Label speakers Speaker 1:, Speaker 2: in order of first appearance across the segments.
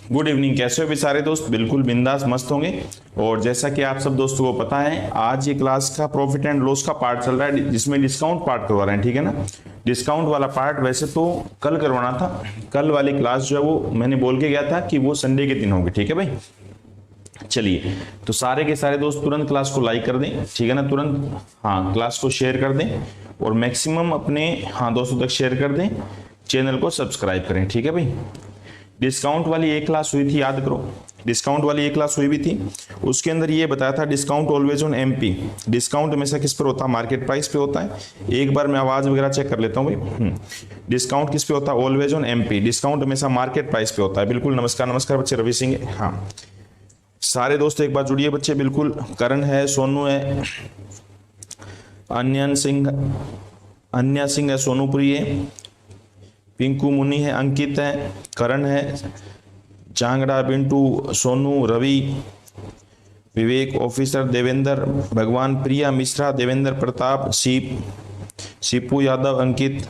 Speaker 1: Good evening. कैसे हो भी सारे दोस्त? बिल्कुल बिंदास मस्त होंगे। और जैसा कि आप सब दोस्तों को पता है, आज ये क्लास का प्रॉफिट एंड लॉस का पार्ट चल रहा है, जिसमें डिस्काउंट पार्ट करवा रहे हैं, ठीक है ना। डिस्काउंट वाला पार्ट वैसे तो कल करवाना था, कल वाली क्लास जो है वो मैंने बोल के गया था कि वो संडे के दिन होगी, ठीक है भाई। चलिए, तो सारे के सारे दोस्त तुरंत क्लास को लाइक कर दें, ठीक है ना, तुरंत हाँ क्लास को शेयर कर दें और मैक्सिमम अपने हाँ दोस्तों तक शेयर कर दें। चैनल को सब्सक्राइब करें, ठीक है भाई। डिस्काउंट वाली एक क्लास हुई थी, याद करो, डिस्काउंट वाली एक क्लास हुई भी थी। उसके अंदर ये बताया था discount always on MP. Discount हमेशा किस पर होता है? मार्केट प्राइस पे होता है। एक बार मैं आवाज वगैरह चेक कर लेता हूँ भाई। डिस्काउंट किस पे होता है? Always on MP. डिस्काउंट हमेशा मार्केट प्राइस पे होता है। बिल्कुल। नमस्कार नमस्कार बच्चे, रवि सिंह है। हाँ सारे दोस्त एक बार जुड़िए बच्चे, बिल्कुल। करण है, सोनू है, अन्यन सिंह, अन्या सिंह है, सोनूपुरी है, पिंकू मुनि है, अंकित है, करण है, चांगड़ा, पिंटू, सोनू, रवि, विवेक, ऑफिसर, देवेंद्र, भगवान, प्रिया मिश्रा, देवेंद्र प्रताप, सीपू यादव, अंकित,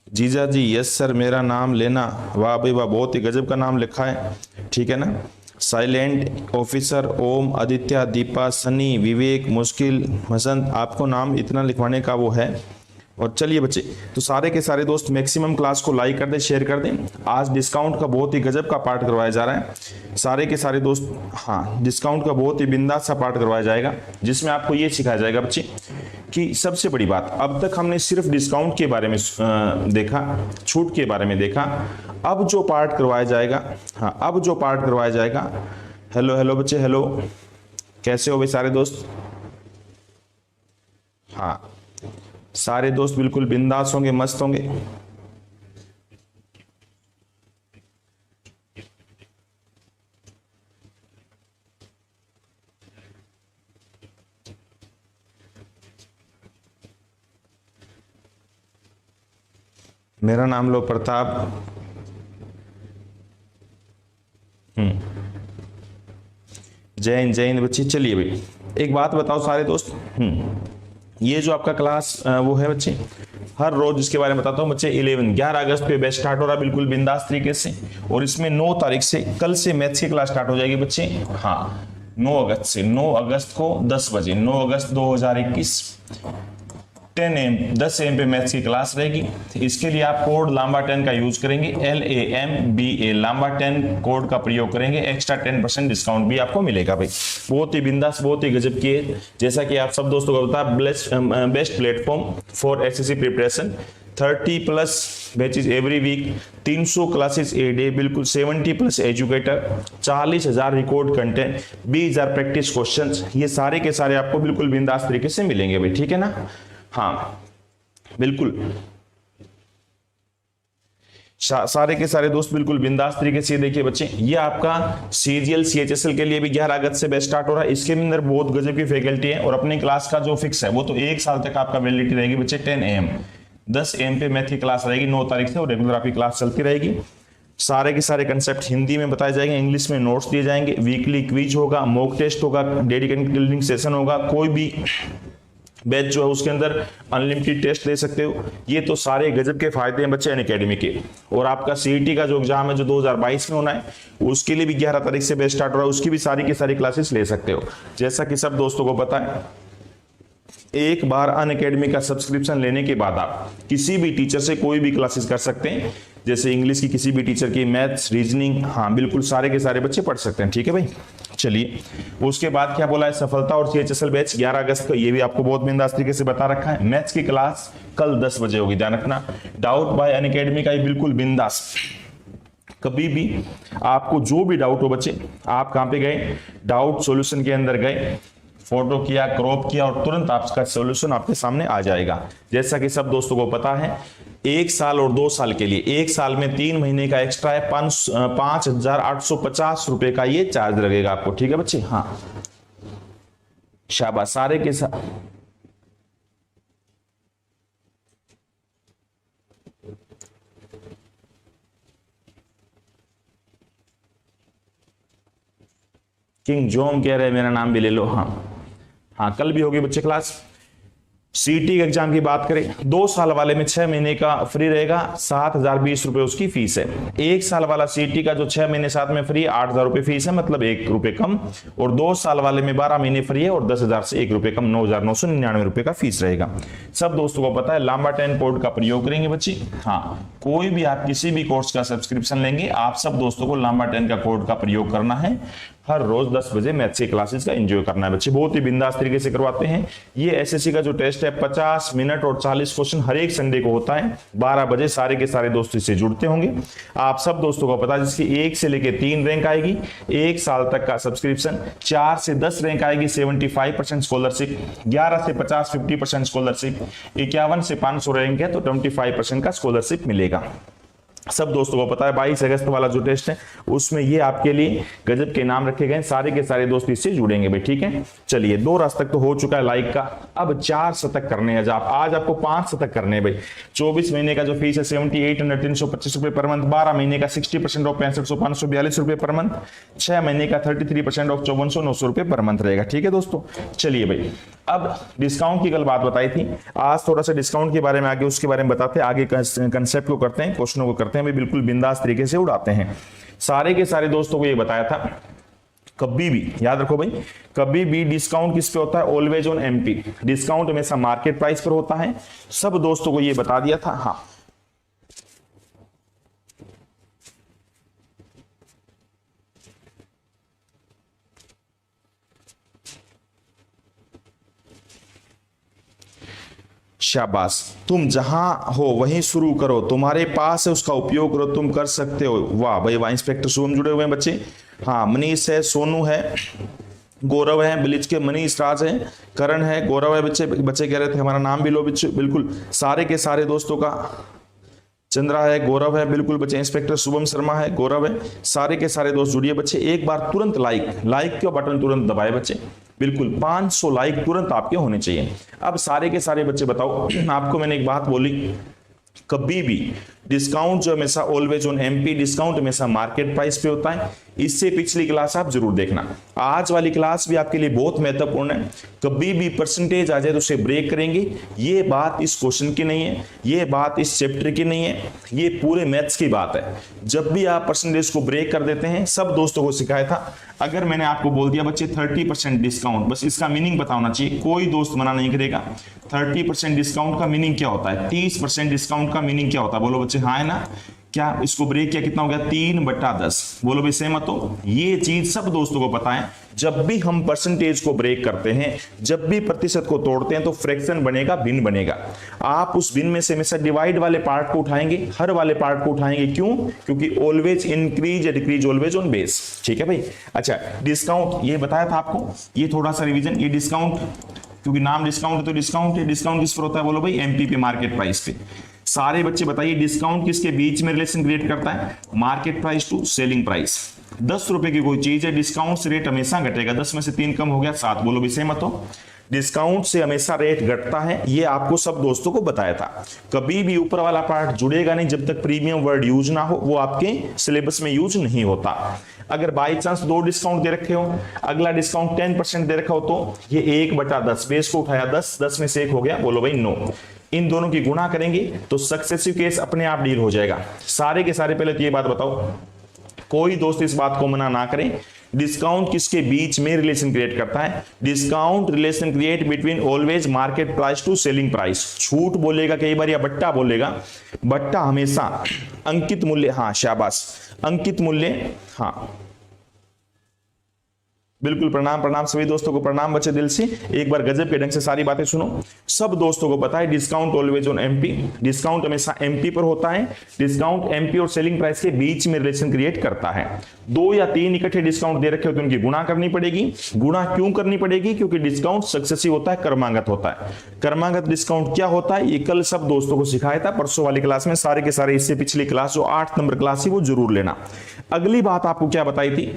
Speaker 1: जीजा जी, यस सर मेरा नाम लेना। वाह भाई वाह, बहुत ही गजब का नाम लिखा है, ठीक है ना। साइलेंट, ऑफिसर, ओम, आदित्य, दीपा, सनी, विवेक, मुश्किल, मसंत, आपको नाम इतना लिखवाने का वो है। और चलिए बच्चे, तो सारे के सारे दोस्त मैक्सिमम क्लास को लाइक कर दें, शेयर कर दें। आज डिस्काउंट का बहुत ही गजब का पार्ट करवाया जा रहा है। सारे के सारे दोस्त हाँ, डिस्काउंट का बहुत ही बिंदास सा पार्ट करवाया जाएगा, जिसमें आपको ये सिखाया जाएगा बच्चे कि सबसे बड़ी बात, अब तक हमने सिर्फ डिस्काउंट के बारे में देखा, छूट के बारे में देखा। अब जो पार्ट करवाया जाएगा, हाँ अब जो पार्ट करवाया जाएगा, हेलो हेलो बच्चे, हेलो, कैसे हो भाई सारे दोस्त? हाँ सारे दोस्त बिल्कुल बिंदास होंगे, मस्त होंगे। मेरा नाम लो प्रताप। जय हिंद, जय हिंद बच्चे। चलिए भाई, एक बात बताओ सारे दोस्त, ये जो आपका क्लास वो है बच्चे, हर रोज इसके बारे में बताता हूँ बच्चे। 11 अगस्त पे बैच स्टार्ट हो रहा है, बिल्कुल बिंदास तरीके से। और इसमें 9 तारीख से, कल से मैथ्स की क्लास स्टार्ट हो जाएगी बच्चे। हाँ 9 अगस्त से, 9 अगस्त को 10 बजे, 9 अगस्त 2021 10 AM पे मैथ्स की क्लास रहेगी। इसके लिए आप कोड लांबा 10 का यूज करेंगे, LAMBA लांबा 10 कोड का प्रयोग करेंगे। एक्स्ट्रा 10% डिस्काउंट भी आपको मिलेगा भाई। बहुत ही बिंदास, बहुत ही गजब की है। जैसा कि आप सब दोस्तों को पता है, best platform for SSC preparation. 30+ batches every week, 300 classes a day, बिल्कुल 70+ educator, 40,000 record content, 20,000 practice questions. ये सारे के सारे आपको बिल्कुल बिंदास तरीके से मिलेंगे भाई, ठीक है ना। हाँ बिल्कुल, सारे के सारे दोस्त बिल्कुल बिंदास तरीके से देखिए बच्चे, ये आपका CGL CHSL के लिए भी 11 अगस्त से बैच स्टार्ट हो रहा है। इसके अंदर बहुत गजब की फैकल्टी है और अपनी क्लास का जो फिक्स है वो तो 1 साल तक आपका वैलिडिटी रहेगी बच्चे। 10 AM 10 AM पे मैथ की क्लास रहेगी 9 तारीख से, और रेगुलर आपकी क्लास चलती रहेगी। सारे के सारे कंसेप्ट हिंदी में बताए जाएंगे, इंग्लिश में नोट्स दिए जाएंगे, वीकली क्विज होगा, मॉक टेस्ट होगा, डेडिकेटेड सेशन होगा। कोई भी बैच जो है उसके अंदर अनलिमिटेड टेस्ट ले सकते हो। ये तो सारे गजब के फायदे हैं बच्चे अनअकैडमी के। और आपका CET का जो एग्जाम है जो 2022 में होना है, उसके लिए भी 11 तारीख से बैच स्टार्ट हो रहा है, उसकी भी सारी की सारी क्लासेस ले सकते हो। जैसा कि सब दोस्तों को पता है, एक बार अनअकैडमी का सब्सक्रिप्शन लेने के बाद आप किसी भी टीचर से कोई भी क्लासेस कर सकते हैं। जैसे इंग्लिश की किसी भी टीचर की, मैथ्स, रीजनिंग, हाँ बिल्कुल सारे के सारे बच्चे पढ़ सकते हैं, ठीक है भाई। चलिए, उसके बाद क्या बोला है, सफलता और CHSL बैच 11 अगस्त को, ये भी आपको बहुत बिंदास तरीके से बता रखा है। मैथ्स की क्लास कल 10 बजे होगी, ध्यान रखना। डाउट बाय अनअकैडमी का ये बिल्कुल बिंदास, कभी भी आपको जो भी डाउट हो बच्चे, आप कहां पे गए, डाउट सॉल्यूशन के अंदर गए, फोटो किया, क्रॉप किया और तुरंत आपका सॉल्यूशन आपके सामने आ जाएगा। जैसा कि सब दोस्तों को पता है, 1 साल और 2 साल के लिए, 1 साल में 3 महीने का एक्स्ट्रा है, 5,850 रुपए का ये चार्ज लगेगा आपको, ठीक है बच्चे। हाँ शाबाश, सारे के साथ किंग जोम कह रहे हैं मेरा नाम भी ले लो। हाँ हाँ, कल भी होगी बच्चे क्लास। सीटी के एग्जाम की बात करें, 2 साल वाले में 6 महीने का फ्री रहेगा, 7,020 रुपए उसकी फीस है। 1 साल वाला सीटी का जो 6 महीने साथ में फ्री, 8,000 रुपए फीस है, मतलब 1 रुपए कम। और 2 साल वाले में 12 महीने फ्री है और 10,000 से 1 रुपए कम, 9,999 रुपए का फीस रहेगा। सब दोस्तों को पता है लांबा टेन कोड का प्रयोग करेंगे बच्चे। हाँ, कोई भी आप किसी भी कोर्स का सब्सक्रिप्शन लेंगे, आप सब दोस्तों को लांबा टेन का कोड का प्रयोग करना है। हर रोज 10 बजे मैथ्स की क्लासेस का एंजॉय करना है बच्चे, बहुत ही बिंदास तरीके से करवाते हैं। ये एसएससी का जो टेस्ट है 50 मिनट और 40 क्वेश्चन हर एक संडे को होता है, 12 बजे सारे के सारे दोस्त इससे जुड़ते होंगे। आप सब दोस्तों को पता है जिसकी 1 से लेके 3 रैंक आएगी, 1 साल तक का सब्सक्रिप्शन, 4 से 10 रैंक आएगी 75% स्कॉलरशिप, 11 से 50 50% स्कॉलरशिप, 51 से 500 रैंक है तो 25% का स्कॉलरशिप मिलेगा। सब दोस्तों को पता है 22 अगस्त वाला जो टेस्ट है उसमें ये आपके लिए गजब के नाम रखे गए, सारे के सारे दोस्त इससे जुड़ेंगे भाई, ठीक है। चलिए 2 रात तक तो हो चुका है लाइक का, अब 4 शतक करने हैं। आज आपको 5 शतक करने हैं भाई। 24 महीने का जो फीस है 7800 325 रुपए पर मंथ, 12 महीने का 60% ऑफ 6500 542 रुपए पर मंथ, 6 महीने का 33% ऑफ 5400 900 रुपए पर मंथ रहेगा, ठीक है दोस्तों। चलिए भाई, अब डिस्काउंट की कल बात बताई थी, आज थोड़ा सा डिस्काउंट के बारे में आगे उसके बारे में बताते हैं, आगे कंसेप्ट को करते हैं, क्वेश्चनों को करते हैं भाई, बिल्कुल बिंदास तरीके से उड़ाते हैं। सारे के सारे दोस्तों को ये बताया था, कभी भी याद रखो भाई, कभी भी डिस्काउंट किस पे होता है, ऑलवेज ऑन एमपी। डिस्काउंट हमेशा मार्केट प्राइस पर होता है, सब दोस्तों को ये बता दिया था। हाँ, शाबाश, तुम जहां हो वहीं शुरू करो, तुम्हारे पास है उसका उपयोग करो, तुम कर सकते हो। वाह भाई वाह, इंस्पेक्टर शुभम जुड़े हुए हैं बच्चे। हाँ, मनीष है, सोनू है, गौरव है, ब्लिच के मनीष राज है, करण है, गौरव है। बच्चे कह रहे थे हमारा नाम भी लो बच्चे, बिल्कुल सारे के सारे दोस्तों का, चंद्रा है, गौरव है, बिल्कुल बच्चे, इंस्पेक्टर शुभम शर्मा है, गौरव है, सारे के सारे दोस्त जुड़िए बच्चे। एक बार तुरंत लाइक का बटन तुरंत दबाए बच्चे, बिल्कुल 500 लाइक तुरंत आपके होने चाहिए। अब सारे के सारे बच्चे बताओ, आपको मैंने एक बात बोली, कभी भी डिस्काउंट जो हमेशा ऑलवेज ऑन एमपी, डिस्काउंट हमेशा मार्केट प्राइस पे होता है। इससे पिछली क्लास आप जरूर देखना, आज वाली क्लास भी आपके लिए बहुत महत्वपूर्ण है। कभी भी परसेंटेज आ जाए तो उसे ब्रेक करेंगे, ये बात इस क्वेश्चन की नहीं है, ये बात इस चैप्टर की नहीं है, ये पूरे मैथ्स की बात है। जब भी आप परसेंटेज को ब्रेक कर देते हैं, सब दोस्तों को सिखाया था, अगर मैंने आपको बोल दिया बच्चे 30% डिस्काउंट, बस इसका मीनिंग पता होना चाहिए, कोई दोस्त मना नहीं करेगा। 30% डिस्काउंट का मीनिंग क्या होता है, 30% डिस्काउंट का मीनिंग क्या होता है, बोलो बच्चे हाँ है ना। क्या इसको ब्रेक किया कितना हो गया, 3/10, बोलो भाई सहमत हो। ये चीज सब दोस्तों को पता है, जब भी हम परसेंटेज को ब्रेक करते हैं, जब भी प्रतिशत को तोड़ते हैं तो फ्रैक्शन बनेगा, भिन्न बनेगा। आप उस भिन्न में से हमेशा डिवाइड वाले पार्ट को उठाएंगे, हर वाले पार्ट को उठाएंगे, क्यों, क्योंकि ऑलवेज इंक्रीज या डिक्रीज ऑलवेज ऑन बेस, ठीक है भाई। अच्छा, डिस्काउंट ये बताया था आपको, ये थोड़ा सा रिवीजन, ये डिस्काउंट क्योंकि नाम डिस्काउंट है तो डिस्काउंट है, डिस्काउंट किस पर होता है, बोलो भाई एमपी पे, मार्केट प्राइस पे। सारे बच्चे बताइए डिस्काउंट किसके बीच में रिलेशन क्रिएट करता है, market price to selling price. 10 रुपए की कोई चीज है, डिस्काउंट से रेट हमेशा घटेगा, 10 में से 3 कम हो गया 7, बोलो भी सहमत हो। डिस्काउंट से हमेशा रेट घटता है, ये आपको सब दोस्तों को बताया था। कभी भी ऊपर वाला पार्ट जुड़ेगा नहीं जब तक प्रीमियम वर्ड यूज ना हो, वो आपके सिलेबस में यूज नहीं होता। अगर बाई चांस 2 डिस्काउंट दे रखे हो, अगला डिस्काउंट 10% दे रखा हो तो ये 1/10, बेस को उठाया 10 में से 1 हो गया, बोलो भाई नो। इन दोनों की गुणा करेंगे तो सक्सेसिव केस अपने आप डील हो जाएगा। सारे के सारे पहले तो ये बात बताओ, कोई दोस्त इस बात को मना ना करें, डिस्काउंट किसके बीच में रिलेशन क्रिएट करता है, discount relation create between always market price to selling price. झूठ बोलेगा कई बार या बट्टा बोलेगा, बट्टा हमेशा अंकित मूल्य, हाँ शाबाश, अंकित मूल्य, हाँ बिल्कुल। प्रणाम सभी दोस्तों को, प्रणाम बच्चे दिल से। एक बार गजब के ढंग से सारी बातें सुनो। सब दोस्तों को पता है discount always on MP, discount हमेशा एमपी पर होता है। डिस्काउंट एमपी और सेलिंग प्राइस के बीच में रिलेशन क्रिएट करता है। 2 या 3 इकट्ठे डिस्काउंट दे रखे हो तो उनकी गुणा करनी पड़ेगी। गुणा क्यों करनी पड़ेगी, क्योंकि डिस्काउंट सक्सेसिव होता है, क्रमागत होता है। क्रमागत डिस्काउंट क्या होता है, ये कल सब दोस्तों को सिखाया था परसों वाली क्लास में, सारे के सारे इससे पिछली क्लास जो 8 नंबर क्लास थी वो जरूर लेना। अगली बात आपको क्या बताई थी,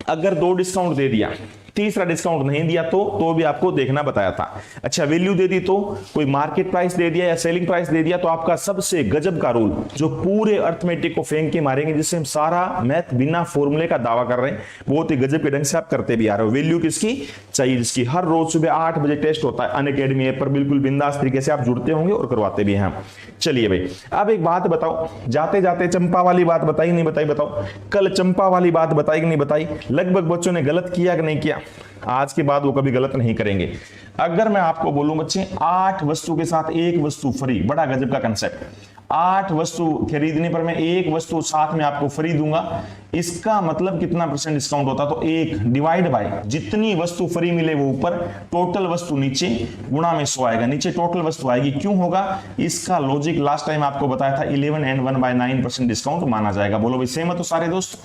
Speaker 1: अगर 2 डिस्काउंट दे दिया तीसरा डिस्काउंट नहीं दिया तो भी आपको देखना बताया था। अच्छा, वैल्यू दे दी तो कोई मार्केट प्राइस दे दिया या सेलिंग प्राइस दे दिया तो आपका सबसे गजब का रूल जो पूरे अर्थमेटिक को फेंक के मारेंगे, जिससे हम सारा मैथ बिना फॉर्मूले का दावा कर रहे हैं, बहुत ही गजब के ढंग से आप करते भी आ रहे हो। वैल्यू किसकी चाहिए? जिसकी हर रोज सुबह 8 बजे टेस्ट होता है अनअकैडमी ऐप पर, बिल्कुल बिंदास तरीके से आप जुड़ते होंगे और करवाते भी हैं। चलिए भाई, अब एक बात बताओ, जाते जाते चंपा वाली बात बताई नहीं बताई? बताओ, कल चंपा वाली बात बताई कि नहीं बताई? लगभग बच्चों ने गलत किया कि नहीं किया? आज के बाद वो कभी गलत नहीं करेंगे। अगर मैं आपको बोलूं बच्चे 8 वस्तु के साथ 1 वस्तु फ्री, बड़ा गजब का कंसेप्ट, 8 वस्तु खरीदने पर मैं 1 वस्तु साथ में आपको फ्री दूंगा, इसका मतलब कितना परसेंट डिस्काउंट होता? तो 1 डिवाइड बाय जितनी वस्तु फ्री मिले वो ऊपर, टोटल वस्तु नीचे, गुणा में 100 आएगा, नीचे टोटल वस्तु आएगी। क्यों होगा? इसका लॉजिक लास्ट टाइम आपको बताया था 11 and 1/9% डिस्काउंट माना जाएगा। बोलो भाई सहमत हो सारे दोस्त?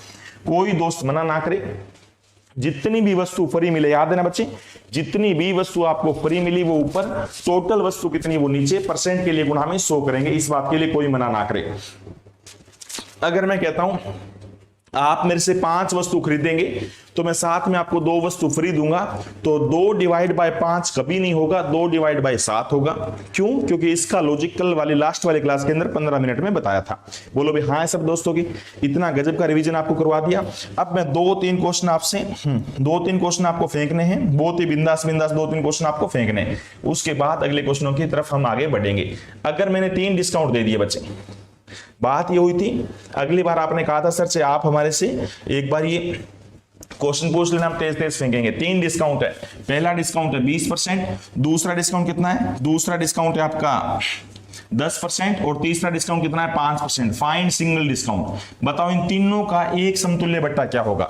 Speaker 1: कोई दोस्त मना ना करे, जितनी भी वस्तु फ्री मिले, याद है ना बच्चे, जितनी भी वस्तु आपको फ्री मिली वो ऊपर, टोटल वस्तु कितनी वो नीचे, परसेंट के लिए गुणा में 100 करेंगे। इस बात के लिए कोई मना ना करे। अगर मैं कहता हूं आप मेरे से 5 वस्तु खरीदेंगे तो मैं साथ में आपको 2 वस्तु फ्री दूंगा, तो 2 डिवाइड बाय 5 कभी नहीं होगा, 2 डिवाइड बाय 7 होगा। क्यों? क्योंकि इसका लॉजिक कल वाली लास्ट वाली क्लास के अंदर 15 मिनट में बताया था। बोलो भाई हाँ सब दोस्तों की, इतना गजब का रिवीजन आपको करवा दिया। अब मैं 2-3 क्वेश्चन आपसे 2-3 क्वेश्चन आपको फेंकने हैं, बहुत ही बिंदास 2-3 क्वेश्चन आपको फेंकने हैं, उसके बाद अगले क्वेश्चनों की तरफ हम आगे बढ़ेंगे। अगर मैंने 3 डिस्काउंट दे दिए बच्चे, बात ये हुई थी अगली बार आपने कहा था सर से आप हमारे से एक बार ये क्वेश्चन पूछ लेना, हम तेज तेज फेंकेंगे। 3 डिस्काउंट है, पहला डिस्काउंट है 20%, दूसरा डिस्काउंट कितना है? दूसरा डिस्काउंट है आपका 10% और तीसरा डिस्काउंट कितना है? 5%। Find single discount. बताओ इन तीनों का एक समतुल्य बट्टा क्या होगा?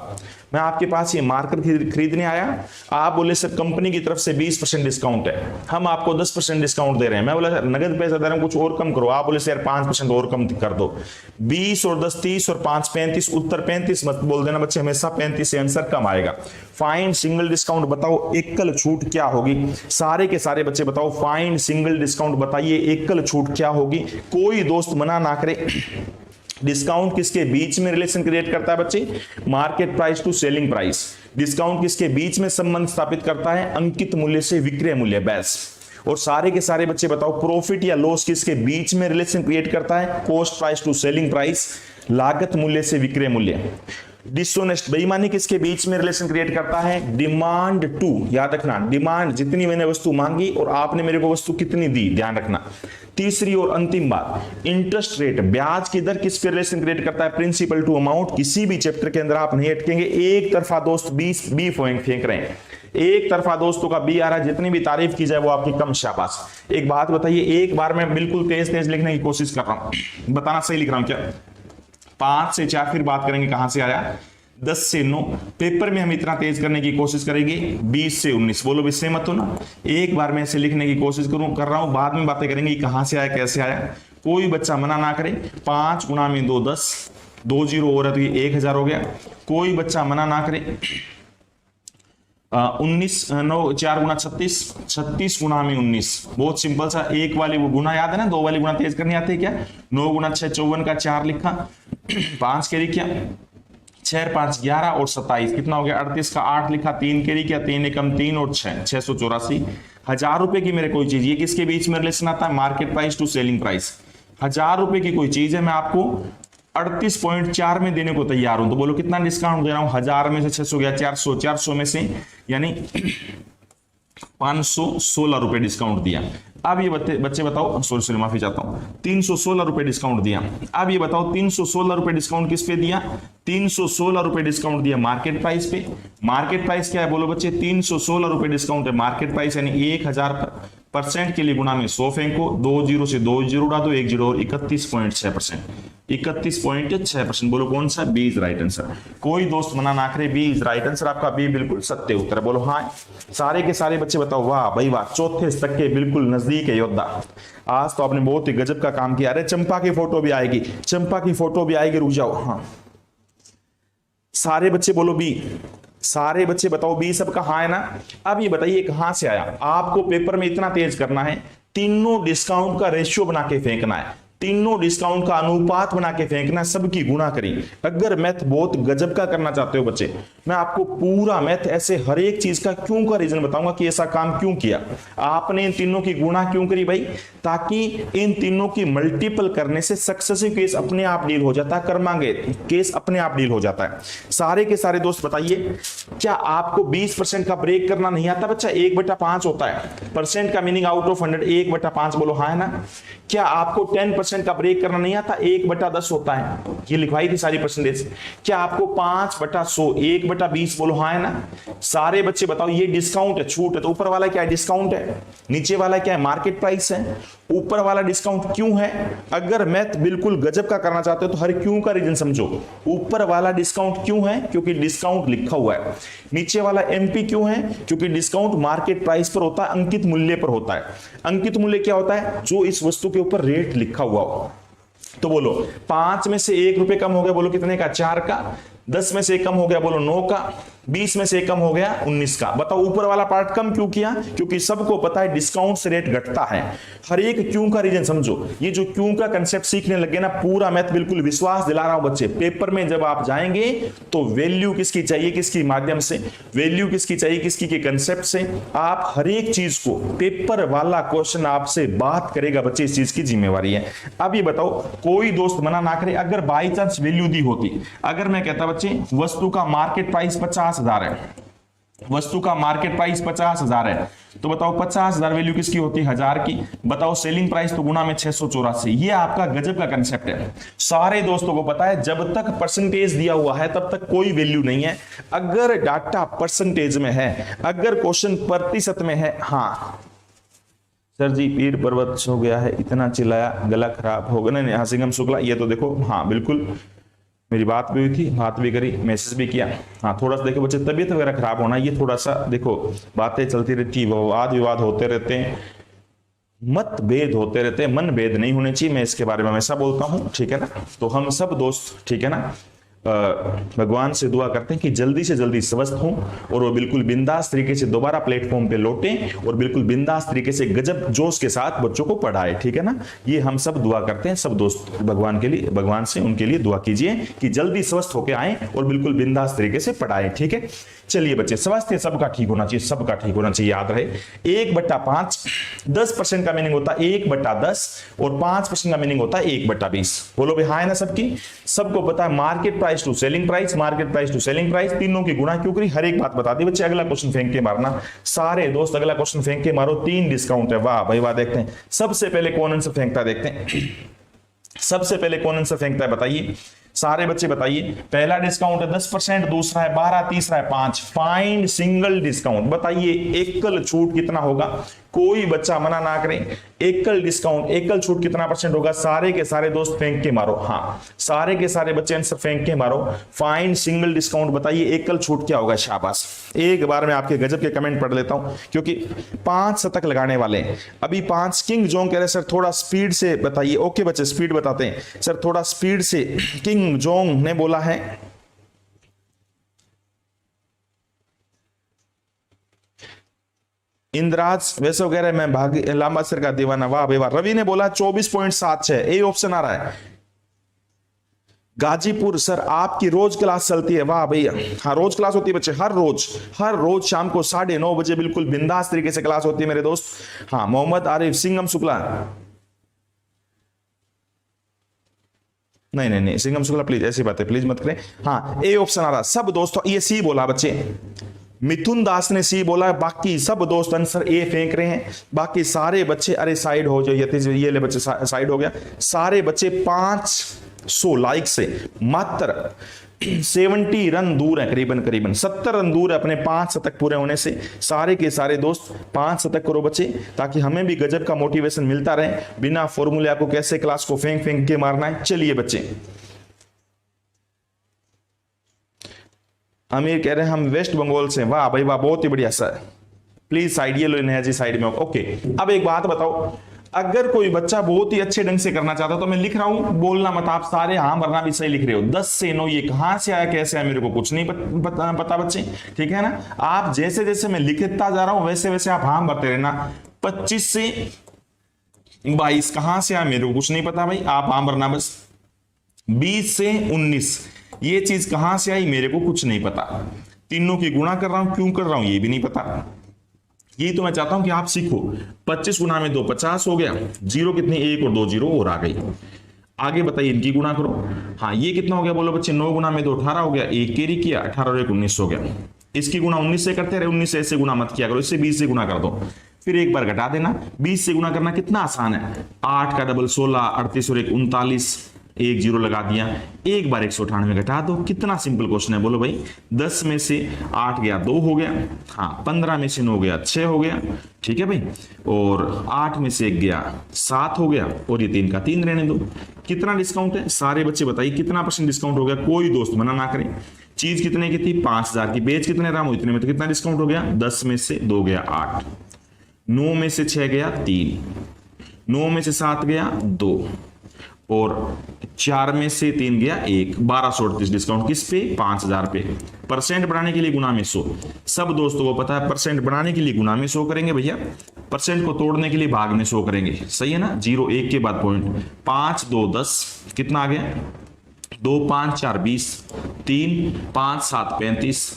Speaker 1: मैं आपके पास ये मार्कर खरीदने आया, आप बोले सर कंपनी की तरफ से 20% डिस्काउंट है, हम आपको 10% डिस्काउंट दे रहे हैं। मैं बोला नगद पैसा दे रहा हूं, कुछ और कम करो। आप बोले सर 5% और कम कर दो। 20 और 10 30 और 5 35, उत्तर 35 मत बोल देना बच्चे, हमेशा 35 से आंसर कम आएगा। Find single discount. बताओ एकल छूट क्या होगी? सारे के सारे बच्चे बताओ फाइंड सिंगल डिस्काउंट, बताइए एकल छूट क्या होगी? कोई दोस्त मना ना करे। डिस्काउंट किसके बीच में रिलेशन क्रिएट करता है बच्चे? Market price to selling price. डिस्काउंट किसके बीच में संबंध स्थापित करता है? अंकित मूल्य से विक्रय मूल्य, बस। और सारे के सारे बच्चे बताओ प्रॉफिट या लॉस किसके बीच में रिलेशन क्रिएट करता है? Cost price to selling price, लागत मूल्य से विक्रय मूल्य। डिसऑनेस्ट बेईमानी किसके बीच में रिलेशन क्रिएट करता है? डिमांड टू, याद रखना, डिमांड जितनी मैंने वस्तु मांगी और आपने मेरे को वस्तु कितनी दी, ध्यान रखना। तीसरी और अंतिम बात, इंटरेस्ट रेट, ब्याज की दर किस पे रिलेशन क्रिएट करता है? Principal to amount. किसी भी चैप्टर के अंदर आप नहीं अटकेंगे। एक तरफा दोस्त 20 बी फेंक रहे हैं, एक तरफा दोस्तों का बी आ रहा है, जितनी भी तारीफ की जाए वो आपकी कम शाबाश। एक बात बताइए, एक बार मैं बिल्कुल तेज तेज लिखने की कोशिश कर रहा हूं, बताना सही लिख रहा हूं क्या? 5 से 4, फिर बात करेंगे कहां से आया, 10 से 9। पेपर में हम इतना तेज करने की कोशिश करेंगे 20 से 19। बोलो भी सहमत हो ना? एक बार मैं इसे लिखने की कोशिश कर रहा हूं, बाद में बातें करेंगे कहां से आया कैसे आया। कोई बच्चा मना ना करे। 5 गुणा में 2 10, 2 0 और तो ये 1000 हो गया। कोई बच्चा मना ना करे। 19 9 4 गुना 36, 36 गुणा में 19। बहुत सिंपल सा, एक वाली वो गुना याद है ना, 2 वाली गुना तेज करनी आती है क्या? 9 गुना 6 54 का 4 लिखा, 5 कैरी किया, 6 5 11 और 27 कितना हो गया? 38 का 8 लिखा, 3 कैरी किया, 3 एकम 3 और 6 684। 1000 रुपए की मेरे कोई चीज, ये किसके बीच में रिलेशन आता है? Market price to selling price. 1000 रुपए की कोई चीज है, मैं आपको 38.4 में देने को तैयार हूं, तो बोलो कितना डिस्काउंट दे रहा हूं? 1000 में से 600 गया 400, 400 में से यानी 516 रुपए डिस्काउंट दिया। अब ये बच्चे बताओ, सॉरी माफी चाहता हूं, 316 रुपए डिस्काउंट दिया। अब ये बताओ 316 रुपए डिस्काउंट किस पे दिया? 316 रुपए डिस्काउंट दिया मार्केट प्राइस पे। मार्केट प्राइस क्या है बोलो बच्चे? 316 रुपए डिस्काउंट है मार्केट प्राइस, यानी 1000% के लिए गुणा में 100 फेंको, 2 0 से 2 0 उड़ा दो, 1 0 और 31.6%। 31.6%। बोलो कौन सा? B is right answer. कोई दोस्त मना ना करे, बी इज राइट आंसर। आपका बी बिल्कुल सत्य उत्तर है। बोलो हाँ। सारे के सारे बच्चे बताओ वाह भाई वाह, चौथे तक के बिल्कुल नजदीक है योद्धा। आज तो आपने बहुत ही गजब का काम किया। अरे चंपा की फोटो भी आएगी, चंपा की फोटो भी आएगी, रुक जाओ। हाँ सारे बच्चे बोलो बी, सारे बच्चे बताओ बी, सबका हाँ है ना? अब ये बताइए कहां से आया? आपको पेपर में इतना तेज करना है, तीनों डिस्काउंट का रेशियो बना के फेंकना है। तीनों डिस्काउंट का अनुपात बना के फेंकना, सबकी गुणा करी। अगर मैथ बहुत गजब का करना चाहते हो बच्चे, मैं आपको पूरा मैथ ऐसे हर एक चीज का क्यों का रीजन बताऊंगा कि ऐसा काम क्यों किया, आपने इन तीनों की गुणा क्यों करी भाई, ताकि इन तीनों की मल्टीपल करने से सक्सेसिव केस अपने आप डील हो जाता है, कर्मांगे केस अपने आप डील हो जाता है। सारे के सारे दोस्त बताइए, क्या आपको 20% का ब्रेक करना नहीं आता बच्चा? 1/5 होता है परसेंट का मीनिंग आउट ऑफ 100 1/5 बोलो हाँ है ना। क्या आपको 10% का ब्रेक करना नहीं आता? 1/10 होता है, ये लिखवाई थी सारी परसेंटेज। क्या आपको 5/100 1/20 बोलो हाँ है ना। सारे बच्चे बताओ, ये डिस्काउंट है, छूट है, तो ऊपर वाला क्या है? डिस्काउंट है। नीचे वाला क्या है? मार्केट प्राइस है। ऊपर वाला डिस्काउंट क्यों है? अगर मैथ बिल्कुल गजब का करना चाहते हो तो हर क्यों का रीजन समझो। ऊपर वाला डिस्काउंट क्यों है? क्योंकि डिस्काउंट लिखा हुआ है। नीचे वाला एमपी क्यों है? क्योंकि डिस्काउंट मार्केट प्राइस पर होता है, अंकित मूल्य पर होता है। अंकित मूल्य क्या होता है? जो इस वस्तु के ऊपर रेट लिखा हुआ हो। तो बोलो 5 में से 1 रुपए कम हो गया, बोलो कितने का? 4 का। 10 में से 1 कम हो गया, बोलो 9 का। 20 में से 1 कम हो गया, 19 का। बताओ ऊपर वाला पार्ट कम क्यों किया? क्योंकि सबको पता है डिस्काउंट से रेट घटता है। हर एक क्यों का रीजन समझो। ये जो क्यों का कंसेप्ट सीखने लगे ना, पूरा मैथ बिल्कुल विश्वास दिला रहा हूं बच्चे, पेपर में जब आप जाएंगे तो वैल्यू किसकी चाहिए, किसकी माध्यम से, वैल्यू किसकी चाहिए, किसकी के कंसेप्ट से। आप हर एक चीज को, पेपर वाला क्वेश्चन आपसे बात करेगा बच्चे, इस चीज की जिम्मेवारी है। अब ये बताओ, कोई दोस्त मना ना करे, अगर बाई चांस वैल्यू दी होती, अगर मैं कहता बच्चे वस्तु का मार्केट प्राइस 50,000 है, वस्तु का मार्केट प्राइस 50,000 है, तो बताओ 50,000 वैल्यू किसकी होती है? 1000 की। बताओ सेलिंग प्राइस तो गुना में 684। ये आपका गजब का कंसेप्ट है, सारे दोस्तों को पता है। जब तक परसेंटेज दिया हुआ है तब तक कोई वैल्यू नहीं है। अगर डाटा परसेंटेज में है, अगर क्वेश्चन प्रतिशत में है, हाँ सर जी पीर पर्वत हो गया है, इतना चिल्लाया गला खराब हो गया। नहीं हाँ सिंघम शुक्ला, ये तो देखो हाँ बिल्कुल मेरी बात भी हुई थी, बात भी करी, मैसेज भी किया। हाँ थोड़ा सा देखो बच्चे, तबीयत वगैरह खराब होना, ये थोड़ा सा देखो बातें चलती रहती, वाद विवाद होते रहते हैं, मतभेद होते रहते हैं, मन भेद नहीं होने चाहिए। मैं इसके बारे में हमेशा बोलता हूँ, ठीक है ना। तो हम सब दोस्त, ठीक है ना, भगवान से दुआ करते हैं कि जल्दी से जल्दी स्वस्थ हों और वो बिल्कुल बिंदास तरीके से दोबारा प्लेटफॉर्म पे लौटें और बिल्कुल बिंदास तरीके से गजब जोश के साथ बच्चों को पढ़ाए, ठीक है ना। ये हम सब दुआ करते हैं, सब दोस्त भगवान के लिए, भगवान से उनके लिए दुआ कीजिए कि जल्दी स्वस्थ होकर आए और बिल्कुल बिंदास तरीके से पढ़ाए, ठीक है। चलिए बच्चे, स्वास्थ्य सबका ठीक होना चाहिए, सबका ठीक होना चाहिए, याद रहे। 1/5 10% का मीनिंग होता है 1/10 और 5% का मीनिंग होता है 1/20। बोलो भाई हाँ है ना सबकी, सबको पता है। Market price to selling price, market price to selling price, तीनों की गुणा क्यों करी, हर एक बात बता दी बच्चे। अगला क्वेश्चन फेंक के मारना, सारे दोस्त अगला क्वेश्चन फेंक के मारो। 3 डिस्काउंट है, वाह भाई वाह। देखते हैं सबसे पहले कौन आंसर फेंकता है, देखते हैं सबसे पहले कौन आंसर फेंकता है, बताइए सारे बच्चे बताइए। पहला डिस्काउंट है 10%, दूसरा है 12, तीसरा है 5। फाइंड सिंगल डिस्काउंट, बताइए एकल छूट कितना होगा, कोई बच्चा मना ना करे। एकल डिस्काउंट, एकल छूट कितना परसेंट होगा? सारे के सारे दोस्त फेंक के मारो, हाँ सारे के सारे बच्चे आंसर फेंक के मारो। फाइंड सिंगल डिस्काउंट, बताइए एकल छूट क्या होगा। शाबाश, एक बार मैं आपके गजब के कमेंट पढ़ लेता हूं क्योंकि 5 शतक लगाने वाले हैं अभी। 5 किंग जोंग कह रहे सर थोड़ा स्पीड से बताइए। ओके बच्चे स्पीड बताते हैं सर, थोड़ा स्पीड से। किंग जोंग ने बोला है इंद्राज वैसे वगैरह, मैं भाग लांबा सिर का दीवाना, वाह भाई वाह। रवि ने बोला 24.76, ए ऑप्शन आ रहा है। गाजीपुर सर आपकी रोज क्लास चलती है, वाह भैया। हाँ रोज क्लास होती है बच्चे, हर रोज शाम को 9:30 बजे बिल्कुल बिंदास तरीके से क्लास होती है मेरे दोस्त। हाँ मोहम्मद आरिफ, सिंघम शुक्ला, नहीं सिंघम शुक्ला प्लीज ऐसी बातें प्लीज मत करें। हाँ ए ऑप्शन आ रहा सब दोस्तों, ये सी बोला बच्चे, मिथुन दास ने सी बोला, बाकी सब दोस्त आंसर ए फेंक रहे हैं। बाकी सारे बच्चे अरे साइड हो जाओ, ये ले बच्चे साइड हो गया। सारे बच्चे 500 लाइक से मात्र 70 रन दूर है, करीबन 70 रन दूर है अपने 5 शतक पूरे होने से। सारे के सारे दोस्त 5 शतक करो बच्चे, ताकि हमें भी गजब का मोटिवेशन मिलता रहे। बिना फॉर्मूले आपको कैसे क्लास को फेंक के मारना है। चलिए बच्चे, अमीर कह रहे हैं हम वेस्ट बंगाल से, वाह भाई वाह, बहुत ही बढ़िया सर। प्लीज साइड ये लो, नेहा जी साइड में। ओके अब एक बात बताओ, अगर कोई बच्चा बहुत ही अच्छे ढंग से करना चाहता है तो मैं लिख रहा हूं, बोलना मत आप सारे, हाँ वरना भी सही लिख रहे हो। 10 से 9 ये कहां से आया कैसे आया मेरे को कुछ नहीं पता बच्चे, ठीक है ना। आप जैसे जैसे मैं लिखता जा रहा हूं वैसे वैसे आप हाँ भरते रहना। 25 से 22 कहां से आया मेरे को कुछ नहीं पता भाई, आप आम भरना बस। 20 से 19 ये चीज कहां से आई मेरे को कुछ नहीं पता। तीनों की गुणा कर रहा हूं, क्यों कर रहा हूं ये भी नहीं पता। ये तो मैं चाहता हूं कि आप सीखो। 25 गुना में 2 50 हो गया, जीरो कितनी 1 और 2 जीरो और आ गई। आगे बताइए इनकी गुणा करो। हाँ ये कितना हो गया बोलो बच्चे, 9 गुना में 2 18 हो गया, 1 कैरी किया, 18 और 1 19 हो गया। इसकी गुणा 19 से करते रहे, 19 से ऐसे गुणा मत किया करो, इससे 20 से गुणा कर दो, फिर एक बार घटा देना। 20 से गुणा करना कितना आसान है, 8 का डबल 16, 38 और 1 39, एक जीरो लगा दिया, एक बार 198 घटा दो। कितना सिंपल क्वेश्चन है बोलो भाई। 10 में से 8 गया 2 हो गया, हाँ 15 में से 9 गया 6 हो गया, ठीक है भाई, और 8 में से 1 गया 7 हो गया, और ये 3 का 3 रहने दो। कितना डिस्काउंट है सारे बच्चे बताइए, कितना % डिस्काउंट हो गया, कोई दोस्त मना ना करें। चीज कितने की थी 5000 की, बेच कितने रहा इतने में, तो कितना डिस्काउंट हो गया, 10 में से 2 गया 8, 9 में से 6 गया 3, 9 में से 7 गया 2, और 4 में से 3 गया 1, 1238 डिस्काउंट किस पे, 5000 पे। परसेंट बढ़ाने के लिए गुना में 100, सब दोस्तों को पता है परसेंट बढ़ाने के लिए गुना में 100 करेंगे भैया, परसेंट को तोड़ने के लिए भाग में 100 करेंगे, सही है ना। 0 1 के बाद पॉइंट, 5 2 10, कितना आ गया, 2 5 4 20, 3 5 7 35,